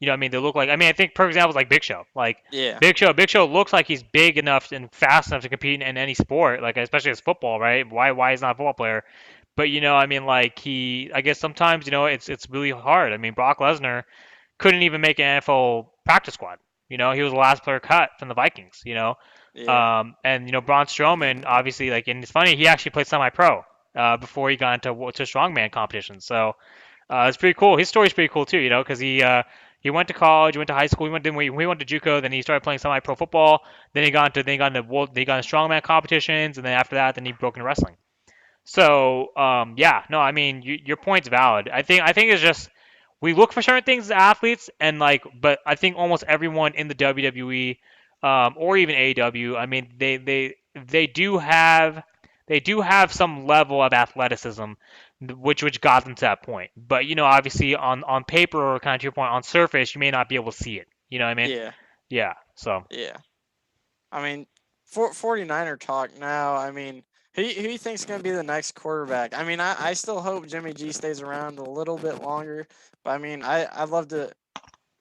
I mean they look like I mean I think for example like Big Show Yeah, Big Show looks like he's big enough and fast enough to compete in any sport like especially as football right why he's not a football player but I mean like he I guess sometimes it's really hard I mean Brock Lesnar couldn't even make an NFL practice squad. He was the last player cut from the Vikings. yeah, And Braun Strowman obviously and it's funny he actually played semi-pro before he got into strongman competitions. So it's pretty cool. His story's pretty cool too. Because he went to college, he went to high school, he went to JUCO, then he started playing semi-pro football. Then he got into strongman competitions, and then after that, then he broke into wrestling. So yeah, no, I mean your point's valid. I think it's just we look for certain things as athletes, and but I think almost everyone in the WWE or even AEW, I mean they do have some level of athleticism, which got them to that point. But obviously on paper or kind of to your point on surface, you may not be able to see it. You know what I mean? yeah, Yeah. So yeah. I mean, 49er talk now. I mean, who you think's going to be the next quarterback? I mean, I still hope Jimmy G stays around a little bit longer. But I mean, I'd love to.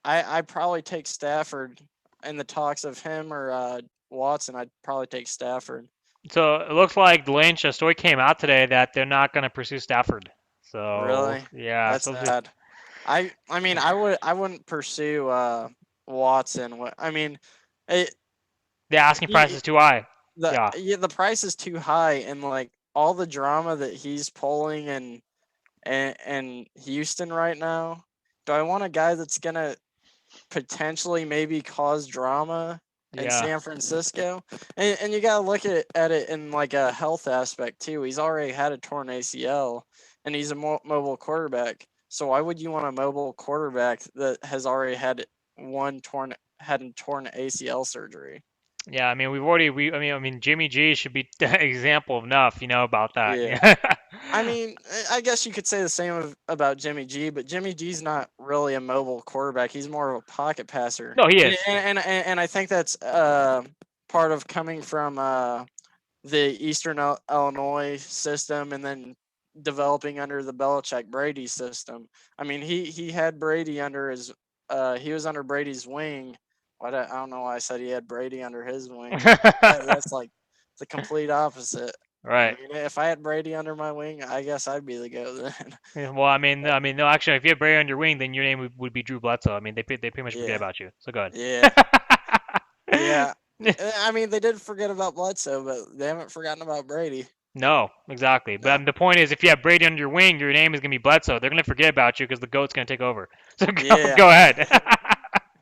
I'd probably take Stafford in the talks of him or Watson. I'd probably take Stafford. So it looks like Lynch, a story came out today that they're not going to pursue Stafford. So Really, yeah, that's so sad. I mean, I wouldn't pursue Watson. I mean, it, the asking price he is too high. the Yeah, yeah the price is too high, and like all the drama that he's pulling and Houston right now. Do I want a guy that's gonna potentially maybe cause drama in yeah, San Francisco? And you gotta look at it in like a health aspect too. He's already had a torn ACL, and he's a mobile quarterback. So why would you want a mobile quarterback that has already had one torn had a torn ACL surgery. Yeah, I mean, I mean, Jimmy G should be example enough, about that. Yeah. Yeah. I mean, I guess you could say the same about Jimmy G, but Jimmy G's not really a mobile quarterback. He's more of a pocket passer, No, he and is. Yeah. I think that's part of coming from the Eastern Illinois system, and then developing under the Belichick Brady system. I mean, he had Brady under his he was under Brady's wing. I don't know why I said he had Brady under his wing. That's like the complete opposite. I Right. mean, if I had Brady under my wing, I guess I'd be the goat then. Yeah, well, But no, actually, if you have Brady on your wing, then your name would be Drew Bledsoe. I mean, they pretty much forget yeah, about you. So go yeah, ahead. yeah. I mean, they did forget about Bledsoe, but they haven't forgotten about Brady. No, exactly. But No. the point is, if you have Brady under your wing, your name is gonna be Bledsoe. They're gonna forget about you because the goat's gonna take over. So Yeah. go ahead.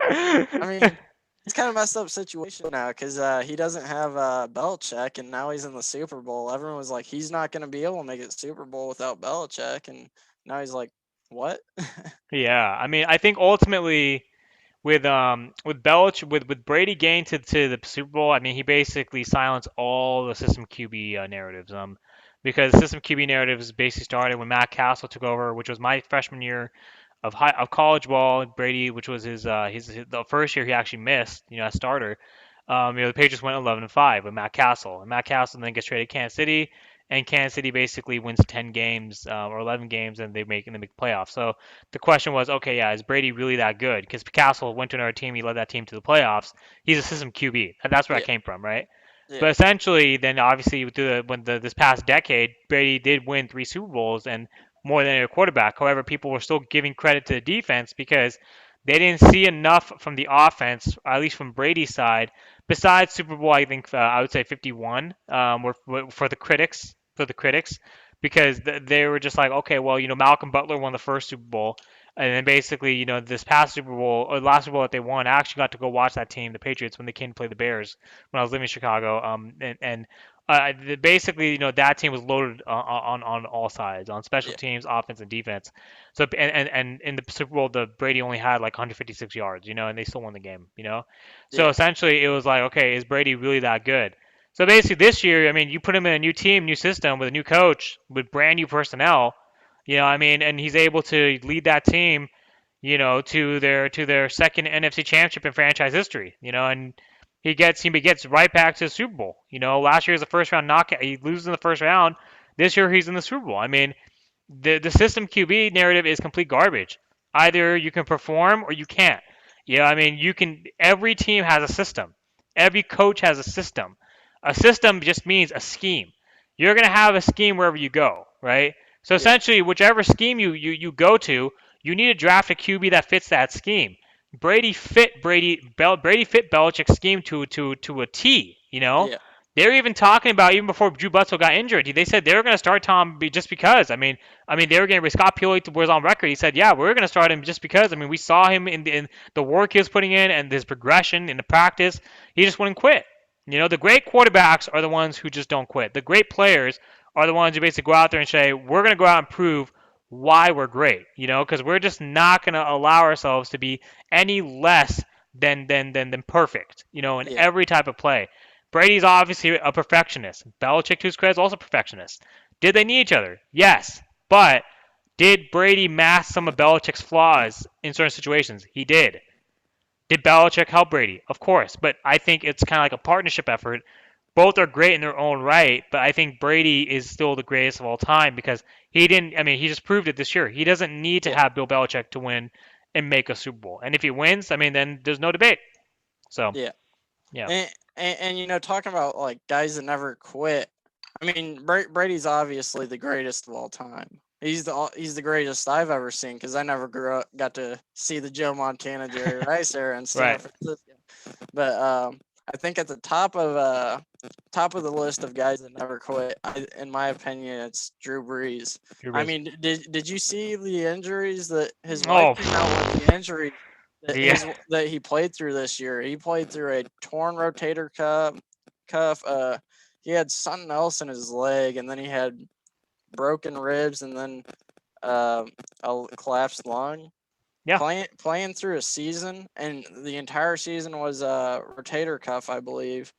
I mean, it's kind of messed up situation now because he doesn't have Belichick, and now he's in the Super Bowl. Everyone was like, he's not going to be able to make it Super Bowl without Belichick, and now he's like, what? Yeah, I mean, I think ultimately with Belich with Brady getting to the Super Bowl, I mean he basically silenced all the system QB narratives. Because system QB narratives basically started when Matt Castle took over, which was my freshman year of college ball. Brady, which was his the first year he actually missed, as starter. The Patriots went 11-5 with Matt Castle, and Matt Castle then gets traded to Kansas City, and Kansas City basically wins 10 games or 11 games, and they make playoffs. So the question was, okay, yeah, is Brady really that good? Because Castle went to another team, he led that team to the playoffs. He's a system QB. That's where that Yeah, came from, right? yeah, But essentially, then obviously this past decade, Brady did win 3 Super Bowls and more than any quarterback. However, people were still giving credit to the defense because they didn't see enough from the offense, at least from Brady's side. Besides Super Bowl, I think I would say 51 for the critics. Because they were just like, okay, well, Malcolm Butler won the first Super Bowl, and then basically, this past Super Bowl or last Super Bowl that they won, I actually got to go watch that team, the Patriots, when they came to play the Bears when I was living in Chicago. Basically, that team was loaded on all sides, on special yeah, teams, offense, and defense. So and in the Super Bowl, the Brady only had like 156 yards, and they still won the game. So yeah, essentially, it was like, okay, is Brady really that good? So basically, this year, I mean, you put him in a new team, new system, with a new coach, with brand new personnel. I mean, and he's able to lead that team, to their second NFC championship in franchise history, and he gets right back to the Super Bowl. Last year was the first round knockout. He loses in the first round. This year he's in the Super Bowl. I mean, the system QB narrative is complete garbage. Either you can perform or you can't. I mean, you can. Every team has a system. Every coach has a system. A system just means a scheme. You're gonna have a scheme wherever you go, right? So yeah, essentially, whichever scheme you go to, you need to draft a QB that fits that scheme. Brady fit Belichick's scheme to a T. yeah, They were even talking about even before Drew Bledsoe got injured. They said they were going to start Tom just because. I mean, they were going to. Scott Pioli was on record. He said, "Yeah, we're going to start him just because." I mean, we saw him in the work he was putting in and his progression in the practice. He just wouldn't quit. The great quarterbacks are the ones who just don't quit. The great players are the ones who basically go out there and say, "We're going to go out and prove why we're great." Because we're just not going to allow ourselves to be any less than perfect. In yeah, every type of play. Brady's obviously a perfectionist. Belichick, to his credit, is also a perfectionist. Did they need each other? Yes. But did Brady mask some of Belichick's flaws in certain situations? He did. Did Belichick help Brady? Of course. But I think it's kind of like a partnership effort. Both are great in their own right, but I think Brady is still the greatest of all time because he didn't. I mean, he just proved it this year. He doesn't need to yeah, have Bill Belichick to win and make a Super Bowl. And if he wins, I mean, then there's no debate. So, yeah. yeah. And talking about like guys that never quit. I mean, Brady's obviously the greatest of all time. He's the greatest I've ever seen because I never got to see the Joe Montana, Jerry Rice era in San Right. Francisco. But I think at the top of the list of guys that never quit, in my opinion, it's Drew Brees. Drew I Brees. mean, did you see the injuries that his wife Oh, came out with the injuries the that he played through this year? He played through a torn rotator cuff. He had something else in his leg, and then he had broken ribs, and then uh, a collapsed lung. Yeah, playing through a season, and the entire season was a rotator cuff, I believe,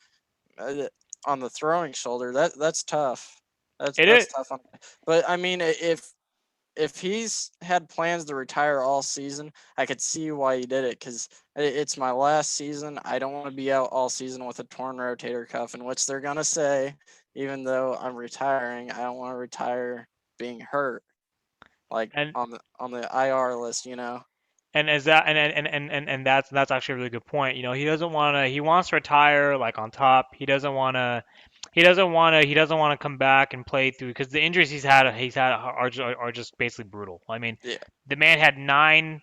on the throwing shoulder. That's tough. it That's is. tough on. But I mean, if he's had plans to retire all season, I could see why he did it because it's my last season. I don't want to be out all season with a torn rotator cuff, in which they're gonna say, even though I'm retiring, I don't want to retire being hurt, like And on the IR list, you know. and as that and that's actually a really good point. He doesn't want to. He wants to retire like on top. He doesn't want to. He doesn't want to come back and play through because the injuries he's had are just basically brutal. I mean, Yeah, the man had nine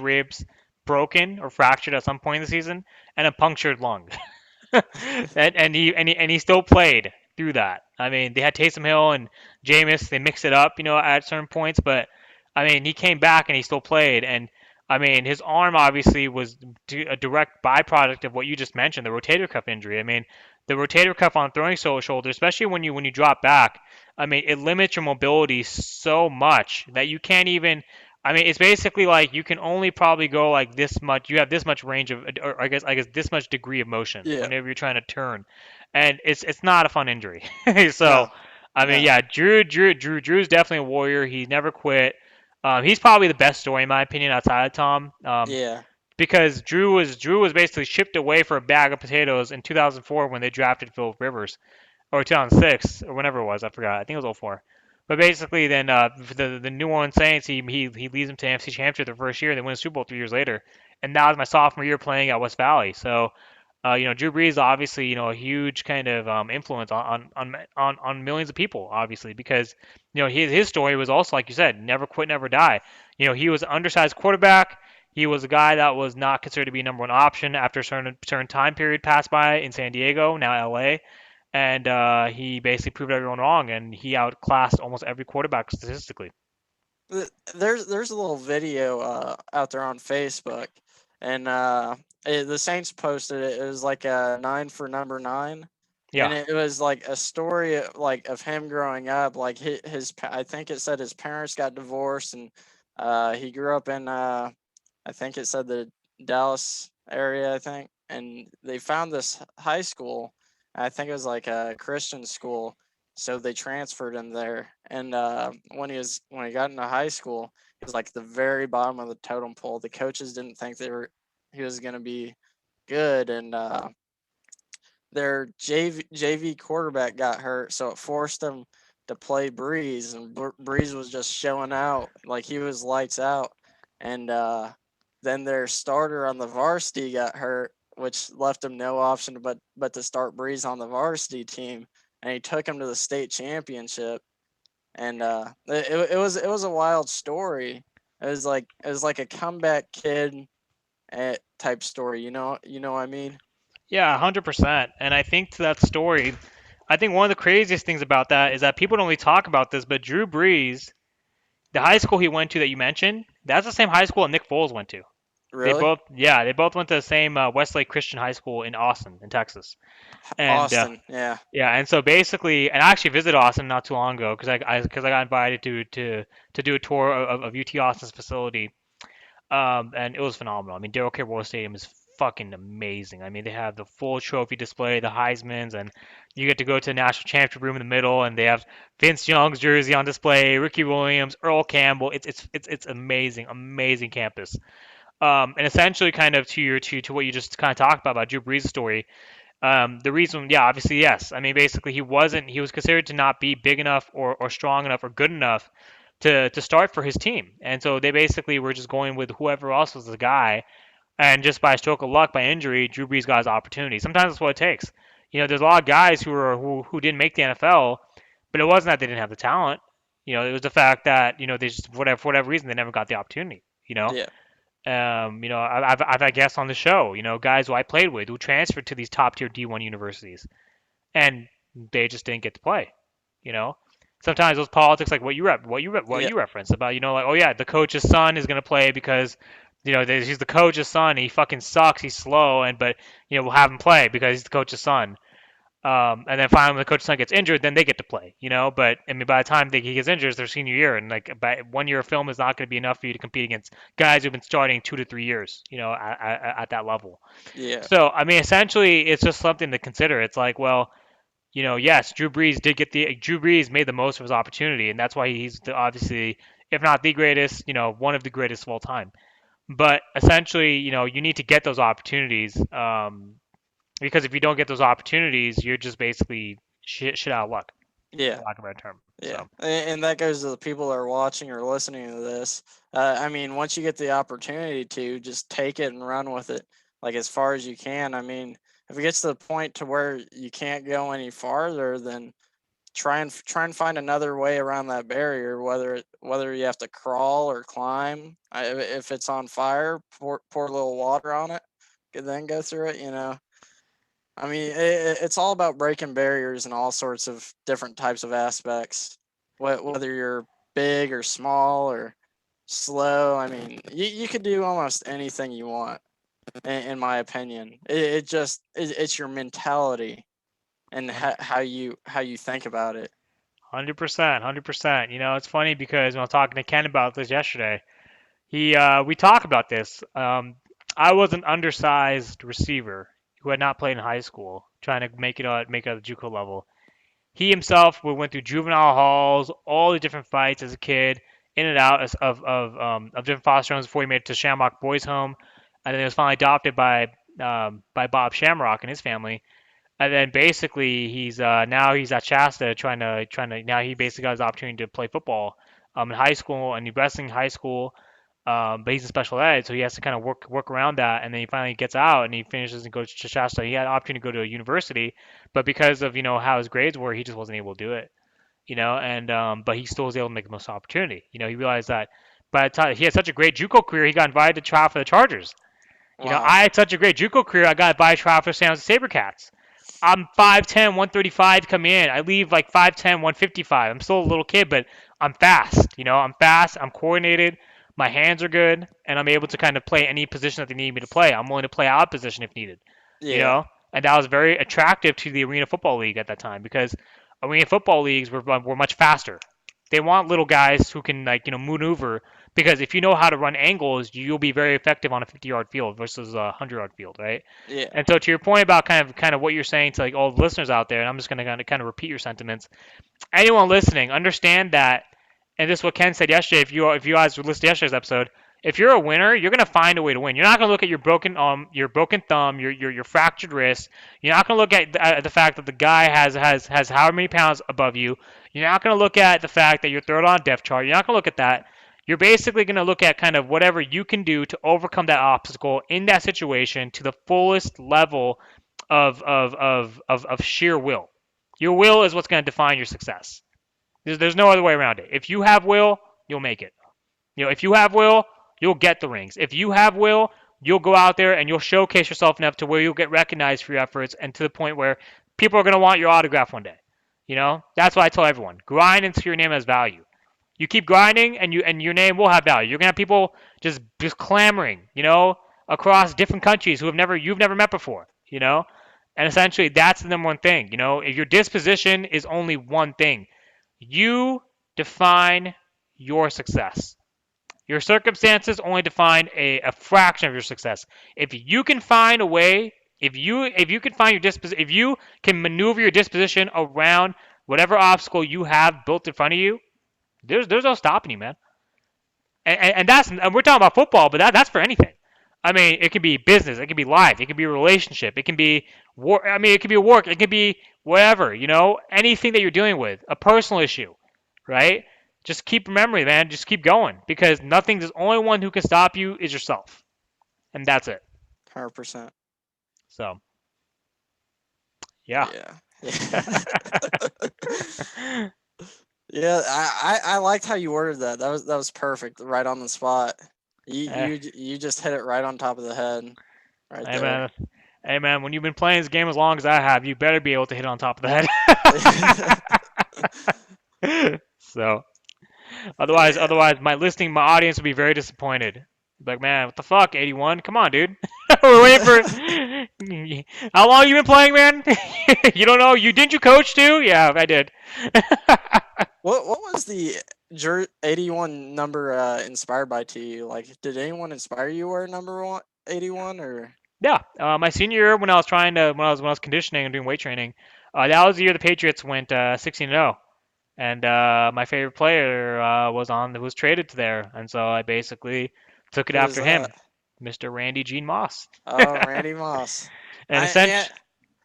ribs broken or fractured at some point in the season and a punctured lung. And he still played through that. I mean, they had Taysom Hill and Jameis. They mixed it up, at certain points. But I mean, he came back and he still played. And I mean, his arm obviously was a direct byproduct of what you just mentioned, the rotator cuff injury. I mean, the rotator cuff on throwing shoulder, especially when you drop back. I mean, it limits your mobility so much that you can't even. I mean, it's basically like you can only probably go like this much. You have this much range of, or I guess this much degree of motion yeah, whenever you're trying to turn, and it's not a fun injury. So, no, I mean, no, yeah, Drew's definitely a warrior. He never quit. He's probably the best story in my opinion outside of Tom. yeah, Because Drew was basically shipped away for a bag of potatoes in 2004 when they drafted Phil Rivers, or 2006 or whenever it was. I forgot. I think it was '04. But basically, then the New Orleans Saints, he leads them to NFC Championship the first year. They win a Super Bowl 3 years later, and that was my sophomore year playing at West Valley. So, Drew Brees obviously, a huge kind of influence on millions of people, obviously, because his story was also like you said, never quit, never die. He was an undersized quarterback. He was a guy that was not considered to be a number one option after a certain time period passed by in San Diego, now LA, and he basically proved everyone wrong, and he outclassed almost every quarterback statistically. there's a little video out there on Facebook, and the Saints posted it. It was like a nine for number nine, and Yeah, it was like a story like of him growing up. Like I think it said his parents got divorced, and he grew up in I think it said the Dallas area, I think, and they found this high school. I think it was like a Christian school, so they transferred him there. And when he got into high school, he was like the very bottom of the totem pole. The coaches didn't think he was going to be good, and their JV quarterback got hurt, so it forced him to play Brees, and Brees was just showing out like he was lights out, and then their starter on the varsity got hurt, which left him no option but to start Brees on the varsity team, and he took him to the state championship, and it was a wild story. It was like a comeback kid type story, you know what I mean? yeah, 100%. And I think to that story, I think one of the craziest things about that is that people don't really talk about this, but Drew Brees, the high school he went to that you mentioned, that's the same high school that Nick Foles went to. Really? They both went to the same Westlake Christian High School in Austin, in Texas. And Austin, yeah. yeah, and so basically, and I actually visited Austin not too long ago because I got invited to do a tour of UT Austin's facility, and it was phenomenal. I mean, Darrell K. Royal Stadium is fucking amazing. I mean, they have the full trophy display, the Heisman's, and you get to go to the national championship room in the middle, and they have Vince Young's jersey on display, Ricky Williams, Earl Campbell. It's amazing, amazing campus. And essentially, kind of to what you just kind of talked about Drew Brees' story. The reason, yeah, obviously, yes. I mean, basically, he was considered to not be big enough or strong enough or good enough to start for his team. And so they basically were just going with whoever else was the guy. And just by a stroke of luck, by injury, Drew Brees got his opportunity. Sometimes that's what it takes. There's a lot of guys who didn't make the NFL, but it wasn't that they didn't have the talent. It was the fact that they just for whatever reason they never got the opportunity. Yeah. I've had guests on the show. Guys who I played with who transferred to these top tier D1 universities, and they just didn't get to play. You know, Sometimes those politics, like what Yeah. you referenced about, like, oh yeah, the coach's son is gonna play because he's the coach's son. He fucking sucks. He's slow, but we'll have him play because he's the coach's son. And then finally, when the coach's son gets injured, then they get to play, you know. But I mean, by the time he gets injured, it's their senior year, and like by 1 year of film is not going to be enough for you to compete against guys who've been starting 2 to 3 years, you know, at that level. Yeah. So I mean, essentially, it's just something to consider. It's like, well, you know, yes, Drew Brees made the most of his opportunity, and that's why he's obviously, if not the greatest, you know, one of the greatest of all time. But essentially, you know, you need to get those opportunities. Because if you don't get those opportunities, you're just basically shit out of luck, Yeah. for lack of a better term. Yeah, So and that goes to the people that are watching or listening to this. I mean, once you get the opportunity to just take it and run with it, like as far as you can. I mean, if it gets to the point to where you can't go any farther, then try and find another way around that barrier. Whether you have to crawl or climb. If it's on fire, pour a little water on it, and then go through it. I mean, it's all about breaking barriers in all sorts of different types of aspects. Whether you're big or small or slow, I mean, you could do almost anything you want, in my opinion. It's your mentality and how you think about it. 100%, 100%. You know, it's funny because when I was talking to Ken about this yesterday, we talk about this. I was an undersized receiver who had not played in high school, trying to make it at the JUCO level. He himself went through juvenile halls, all the different fights as a kid, in and out of different foster homes before he made it to Shamrock Boys Home, and then he was finally adopted by Bob Shamrock and his family. And then basically now he's at Shasta trying to now he basically got his opportunity to play football in high school and wrestling in high school. But he's in special ed, so he has to kind of work around that. And then he finally gets out and he finishes and goes to Shasta. He had an opportunity to go to a university, but because of how his grades were, he just wasn't able to do it. You know, and but he still was able to make the most opportunity. You know, he realized that by the time he had such a great JUCO career, he got invited to try out for the Chargers. You know, Wow. I had such a great JUCO career, I got invited to try out for the San Jose SaberCats. I'm 5'10", 135 coming in. I leave like 5'10", 155. I'm still a little kid, but I'm fast. You know, I'm fast. I'm coordinated. My hands are good, and I'm able to kind of play any position that they need me to play. I'm willing to play out of position if needed. You Yeah. know, and that was very attractive to the Arena Football League at that time because Arena Football leagues were much faster. They want little guys who can maneuver because if you know how to run angles, you'll be very effective on a 50-yard field versus a 100-yard field, right? Yeah. And so to your point about kind of what you're saying to like all the listeners out there, and I'm just gonna kind of repeat your sentiments. Anyone listening, understand that, and this is what Ken said yesterday. If you guys listened to yesterday's episode, if you're a winner, you're gonna find a way to win. You're not gonna look at your broken thumb, your fractured wrist. You're not gonna look at the fact that the guy has however many pounds above you. You're not gonna look at the fact that you're third on a depth chart. You're not gonna look at that. You're basically going to look at kind of whatever you can do to overcome that obstacle in that situation to the fullest level of sheer will. Your will is what's going to define your success. There's no other way around it. If you have will, you'll make it. You know, if you have will, you'll get the rings. If you have will, you'll go out there and you'll showcase yourself enough to where you'll get recognized for your efforts and to the point where people are going to want your autograph one day. You know, that's what I tell everyone. Grind until your name has value. You keep grinding, and your name will have value. You're gonna have people just clamoring, across different countries who you've never met before, And essentially, that's the number one thing, If your disposition is only one thing, you define your success. Your circumstances only define a fraction of your success. If you can find a way, if you can find your disposition, if you can maneuver your disposition around whatever obstacle you have built in front of you, there's no stopping you, man. And we're talking about football, but that's for anything. I mean, it can be business, it can be life, it can be a relationship, it can be war. I mean, it can be work, it can be whatever. Anything that you're dealing with, a personal issue, right? Just keep remembering, man. Just keep going because nothing. There's only one who can stop you is yourself, and that's it. 100%. So, yeah. Yeah. Yeah. Yeah, I liked how you worded that. That was perfect, right on the spot. You Eh, you just hit it right on top of the head, right hey there. man, hey man. When you've been playing this game as long as I have, you better be able to hit on top of the head. So. Otherwise, Yeah, otherwise, my audience would be very disappointed. Like, man, what the fuck, 81? Come on, dude. We're waiting for. How long you been playing, man? You don't know? You coach too? Yeah, I did. What was the 81 number inspired by to you? Like, did anyone inspire you to wear number 81 or? Yeah, my senior year when I was conditioning and doing weight training, that was the year the Patriots went 16-0, and my favorite player was traded to there, and so I basically took it Who was after that? him, Mr. Randy Gene Moss. Oh, Randy Moss. And I yeah, essentially,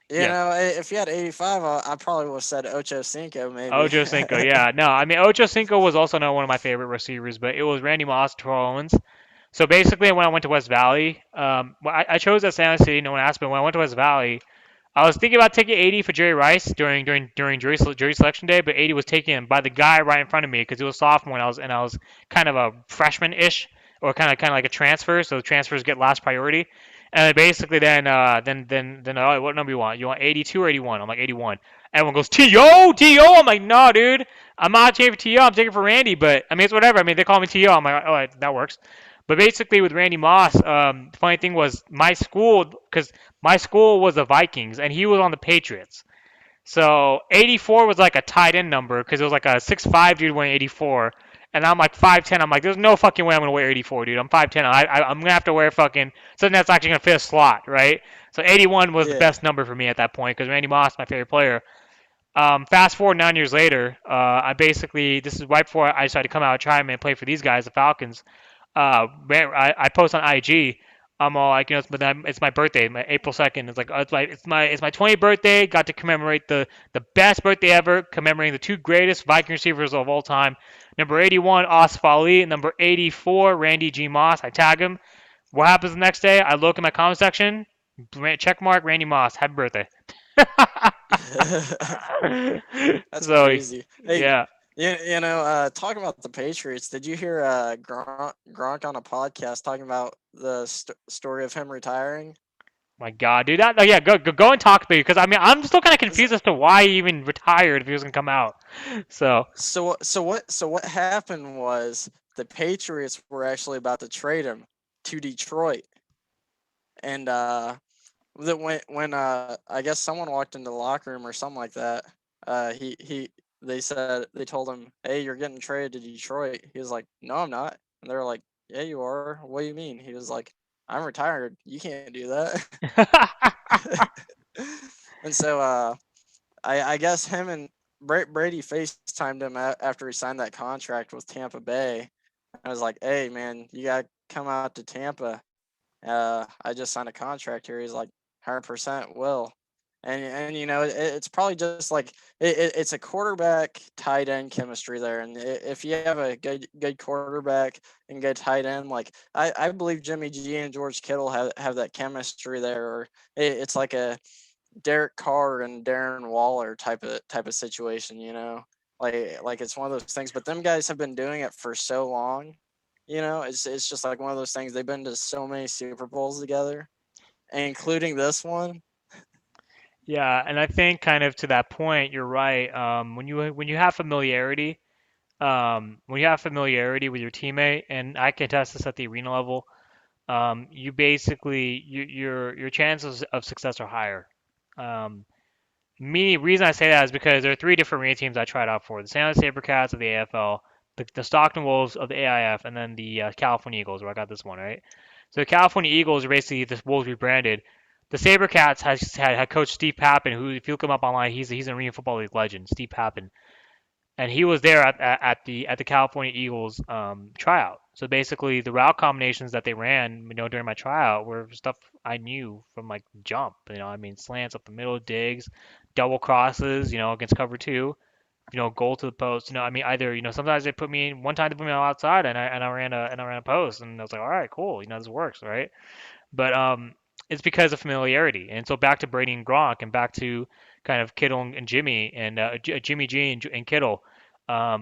you yeah, know, if you had 85, I probably would have said Ocho Cinco maybe. Ocho Cinco. Yeah, no, I mean Ocho Cinco was also not one of my favorite receivers, but it was Randy Moss, Terrell Owens. So basically, when I went to West Valley, I chose that San City. No one asked me. When I went to West Valley, I was thinking about taking 80 for Jerry Rice during jury selection day, but 80 was taken by the guy right in front of me because he was sophomore and I was kind of a freshman ish or kind of like a transfer, so the transfers get last priority. And then basically then oh, what number you want? You want 82 or 81? I'm like 81. Everyone goes T.O. I'm like no, dude. I'm not taking for T.O. I'm taking for Randy, but I mean it's whatever. I mean they call me T.O. I'm like oh that works. But basically with Randy Moss, the funny thing was because my school was the Vikings, and he was on the Patriots. So 84 was like a tight end number because it was like a 6'5" dude wearing 84. And I'm like 5'10". I'm like, there's no fucking way I'm going to wear 84, dude. I'm 5'10". I'm going to have to wear fucking something that's actually going to fit a slot, right? So 81 was the Yeah. best number for me at that point because Randy Moss, my favorite player. Fast forward 9 years later, this is right before I decided to come out of retirement and play for these guys, the Falcons. I post on IG. I'm all like, it's my birthday, my April 2nd. It's like it's my 20th birthday. Got to commemorate the best birthday ever, commemorating the two greatest Viking receivers of all time. Number 81, Asif Ali, and number 84, Randy G. Moss. I tag him. What happens the next day? I look in my comment section. Check mark Randy Moss. Happy birthday. That's So crazy. Hey, yeah. talking about the Patriots, did you hear Gronk on a podcast talking about the story of him retiring? My God, dude. Yeah, go and talk to me because I mean I'm still kind of So, confused as to why he even retired if he was gonna come out. So so what happened was the Patriots were actually about to trade him to Detroit, and that when I guess someone walked into the locker room or something like that, he they told him, "Hey, you're getting traded to Detroit." He was like, "No, I'm not," and they were like, "Yeah, you are. What do you mean?" He was like, "I'm retired. You can't do that." And so I guess him and Brady FaceTimed him after he signed that contract with Tampa Bay. I was like, "Hey, man, you gotta come out to Tampa. I just signed a contract here." He's like, 100% will. And it's probably just like it's a quarterback tight end chemistry there, and if you have a good quarterback and good tight end, like I believe Jimmy G and George Kittle have that chemistry there, or it's like a Derek Carr and Darren Waller type of situation, like it's one of those things. But them guys have been doing it for so long, it's just like one of those things. They've been to so many Super Bowls together, including this one. yeah, and I think kind of to that point, you're right. When you have familiarity, when you have familiarity with your teammate, and I can test this at the arena level, you basically your chances of success are higher. Um, reason I say that is because there are three different arena teams I tried out for: the San Jose SaberCats of the AFL, the Stockton Wolves of the AIF, and then the California Eagles, where I got this one right. So the California Eagles are basically the Wolves rebranded. The SaberCats had coach Steve Pappen, who, if you look him up online, he's an Arena Football League legend, Steve Pappen, and he was there at the California Eagles tryout. So basically, the route combinations that they ran, during my tryout were stuff I knew from like jump. I mean slants up the middle, digs, double crosses, against cover two, goal to the post. I mean either, sometimes they put me in one time they put me on outside and I ran a post and I was like, all right, cool, this works, right? But it's because of familiarity. And so back to Brady and Gronk, and back to kind of Kittle and Jimmy and Jimmy G and Kittle. I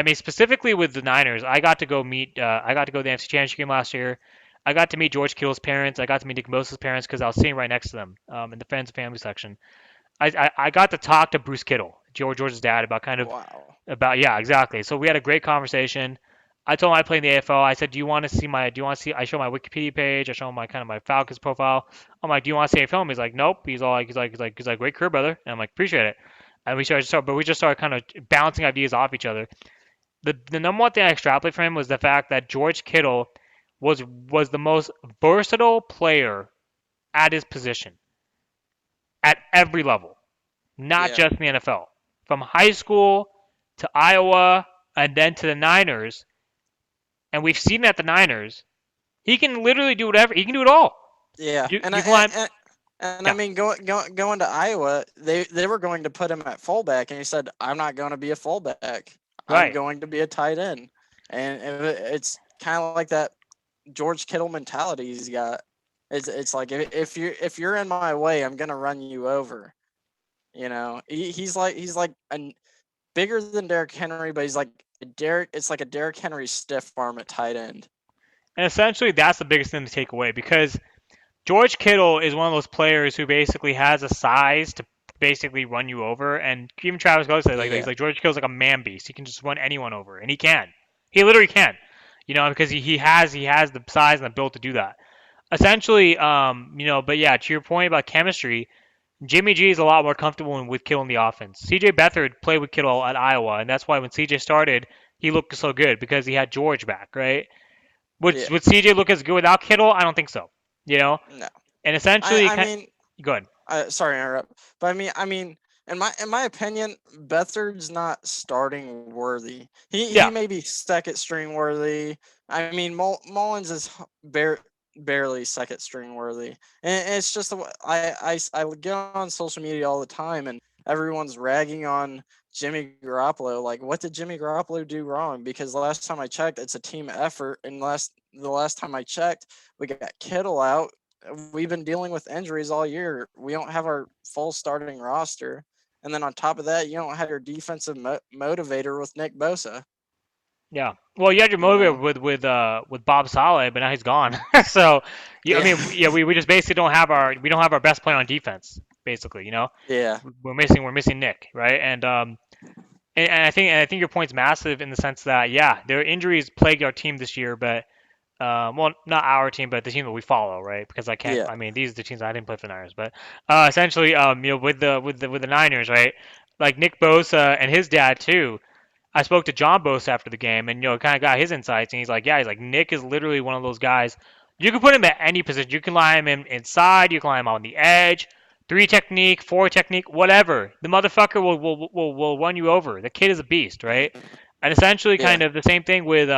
mean, specifically with the Niners, I got to go to the NFC Championship game last year. I got to meet George Kittle's parents. I got to meet Nick Bosa's parents because I was sitting right next to them in the friends and family section. I got to talk to Bruce Kittle, George's dad, about kind of Wow. about yeah, exactly. So we had a great conversation. I told him I play in the AFL. I said, do you want to see, I show my Wikipedia page. I show him my kind of my Falcons profile. I'm like, do you want to see a film? He's like, nope. He's like, great career, brother. And I'm like, appreciate it. And we just started kind of bouncing ideas off each other. The number one thing I extrapolated from him was the fact that George Kittle was the most versatile player at his position at every level, not Yeah, just in the NFL. From high school to Iowa and then to the Niners, and we've seen at the Niners, he can literally do whatever. He can do it all. yeah, You can line, and I yeah, mean, going to Iowa, they were going to put him at fullback, and he said, "I'm not going to be a fullback. I'm right. going to be a tight end." And it's kind of like that George Kittle mentality he's got. It's like if you're in my way, I'm gonna run you over. He's like a bigger than Derrick Henry, but he's like Derrick. It's like a Derrick Henry stiff arm at tight end. And essentially, that's the biggest thing to take away because George Kittle is one of those players who basically has a size to basically run you over. And even Travis Kelce said, like, he's Yeah, like, George Kittle's like a man beast. He can just run anyone over, and he can. He literally can. Because he has the size and the build to do that. Essentially, but yeah, to your point about chemistry, Jimmy G is a lot more comfortable with Kittle in the offense. CJ Beathard played with Kittle at Iowa, and that's why when CJ started, he looked so good because he had George back, right? yeah. Would CJ look as good without Kittle? I don't think so. You know, No, and essentially, I mean, good. sorry to interrupt, but I mean, in my opinion, Bethard's not starting worthy. He Yeah, may be second string worthy. I mean, Mullins is barely second string worthy, and it's just I get on social media all the time, and everyone's ragging on Jimmy Garoppolo. Like, what did Jimmy Garoppolo do wrong? Because last time I checked, it's a team effort, and the last time I checked, we got Kittle out. We've been dealing with injuries all year. We don't have our full starting roster. And then on top of that, you don't have your defensive motivator with Nick Bosa. yeah. Well, you had your You motivator know? with Bob Saleh, but now he's gone. So, yeah, I Yeah. mean, yeah, we just basically don't have our best player on defense. Basically, Yeah. we're missing Nick, right? And I think your point's massive in the sense that yeah, their injuries plagued our team this year, but well, not our team, but the team that we follow, right? Because I can't. Yeah. I mean, these are the teams I didn't play for the Niners, but essentially, with the Niners, right? Like Nick Bosa and his dad too. I spoke to John Bosa after the game, and kind of got his insights, and he's like, yeah, he's like Nick is literally one of those guys. You can put him at any position. You can line him inside. You can line him on the edge. Three technique, four technique, whatever. The motherfucker will run you over. The kid is a beast, right? And essentially, Yeah. kind of the same thing with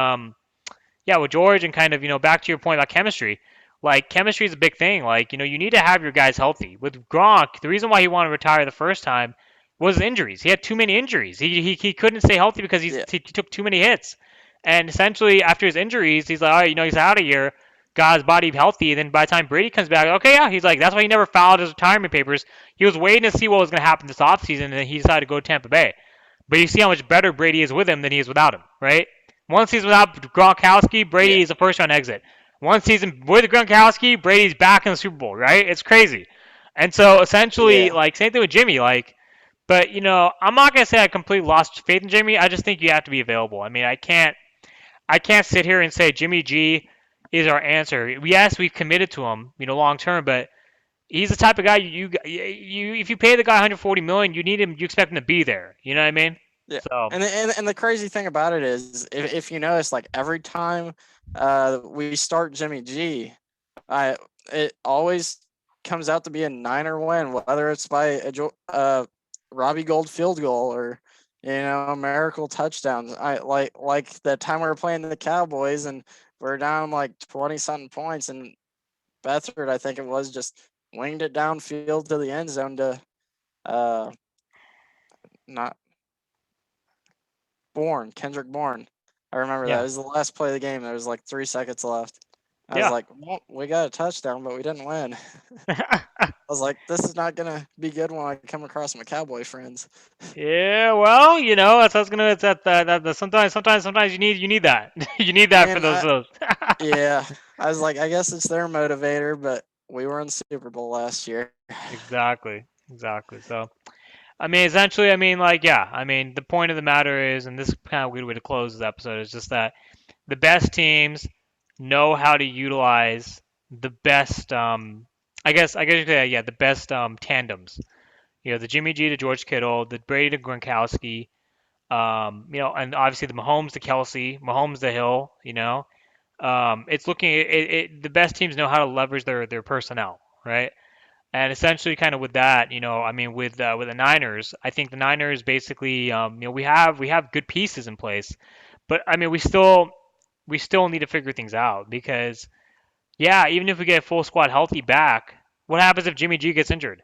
yeah, with George and kind of, back to your point about chemistry. Like chemistry is a big thing. Like, you need to have your guys healthy. With Gronk, the reason why he wanted to retire the first time was injuries. He had too many injuries. He couldn't stay healthy because Yeah. he took too many hits. And essentially after his injuries, he's like, all right, he's out of here. Got his body healthy. Then by the time Brady comes back, okay, yeah, he's like, that's why he never filed his retirement papers. He was waiting to see what was going to happen this offseason, and then he decided to go to Tampa Bay. But you see how much better Brady is with him than he is without him, right? One season without Gronkowski, Brady Yeah. is a first round exit. One season with Gronkowski, Brady's back in the Super Bowl, right? It's crazy. And so essentially, Yeah. like same thing with Jimmy, like, but I'm not gonna say I completely lost faith in Jimmy. I just think you have to be available. I mean, I can't sit here and say Jimmy G is our answer. Yes, we've committed to him, long term, but he's the type of guy you if you pay the guy 140 million, you need him, you expect him to be there. You know what I mean? Yeah. So And the crazy thing about it is, if you notice, like every time we start Jimmy G, I it always comes out to be a Niner win, whether it's by Robbie Gold field goal or a miracle touchdown. I like the time we were playing the Cowboys and we're down like 20 something points, and Beathard, I think it was, just winged it downfield to the end zone to uh not Kendrick Bourne. I remember that. It yeah. was the last play of the game. There was like 3 seconds left. I was Yeah. like, well, we got a touchdown, but we didn't win. I was like, this is not gonna be good when I come across my Cowboy friends. Yeah, well, that's what's gonna. It's that sometimes you need that. You need that for And those. yeah, I was like, I guess it's their motivator, but we were in the Super Bowl last year. Exactly, exactly. So, I mean, essentially, I mean, like, yeah, I mean, the point of the matter is, and this is kind of a weird way to close this episode, is just that the best teams know how to utilize the best. I guess yeah, the best tandems. The Jimmy G to George Kittle, the Brady to Gronkowski. And obviously the Mahomes to Kelsey, Mahomes to Hill. It's looking the best teams know how to leverage their personnel, right? And essentially, kind of with that, I mean, with the Niners, I think the Niners basically, we have good pieces in place, but I mean, we still need to figure things out because, yeah, even if we get full squad healthy back, what happens if Jimmy G gets injured?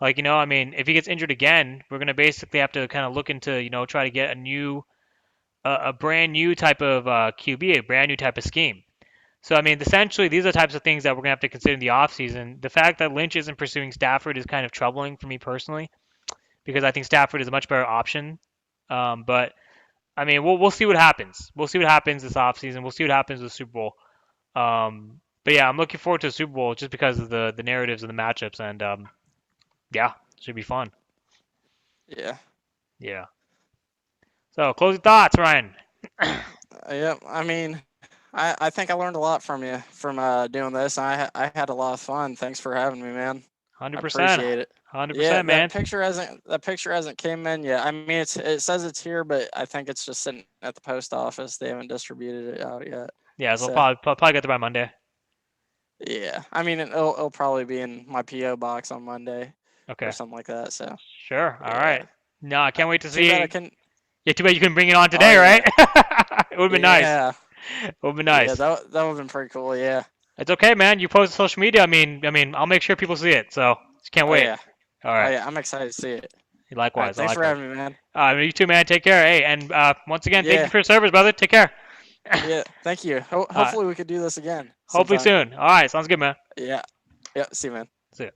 Like, I mean, if he gets injured again, we're gonna basically have to kind of look into, try to get a brand new type of QB, a brand new type of scheme. So I mean, essentially, these are the types of things that we're gonna have to consider in the offseason. The fact that Lynch isn't pursuing Stafford is kind of troubling for me personally because I think Stafford is a much better option. But I mean, we'll see what happens. We'll see what happens this offseason. We'll see what happens with the Super Bowl. But yeah, I'm looking forward to the Super Bowl just because of the narratives and the matchups, and yeah, it should be fun. Yeah. Yeah. So closing thoughts, Ryan. Yeah. I mean, I think I learned a lot from you from doing this. I had a lot of fun. Thanks for having me, man. I 100%. appreciate it. Yeah, 100%, that man. picture hasn't came in yet. I mean, it says it's here, but I think it's just sitting at the post office. They haven't distributed it out yet. Yeah, so we'll So probably get there by Monday. yeah, I mean, it'll probably be in my PO box on Monday or Okay. something like that. So Sure. All yeah, right. No, I can't wait to too bad I see. couldn't. Yeah, too bad you couldn't bring it on Oh today, right? yeah, It would have been nice. yeah, It would have been yeah. nice. That would have been pretty cool. Yeah. It's okay, man. You post on social media. I mean, I'll make sure people see it. So just can't Oh wait. yeah. All Oh right. yeah. I'm excited to see it. All right. Likewise. Thanks for Likewise. having me, man. You too, man. Take care. Hey, and once again, thank you Yeah. for your service, brother. Take care. Yeah. Thank you. uh, Hopefully we could do this again hopefully sometime. soon. All right. Sounds good, man. Yeah. Yeah. See you, man. See ya.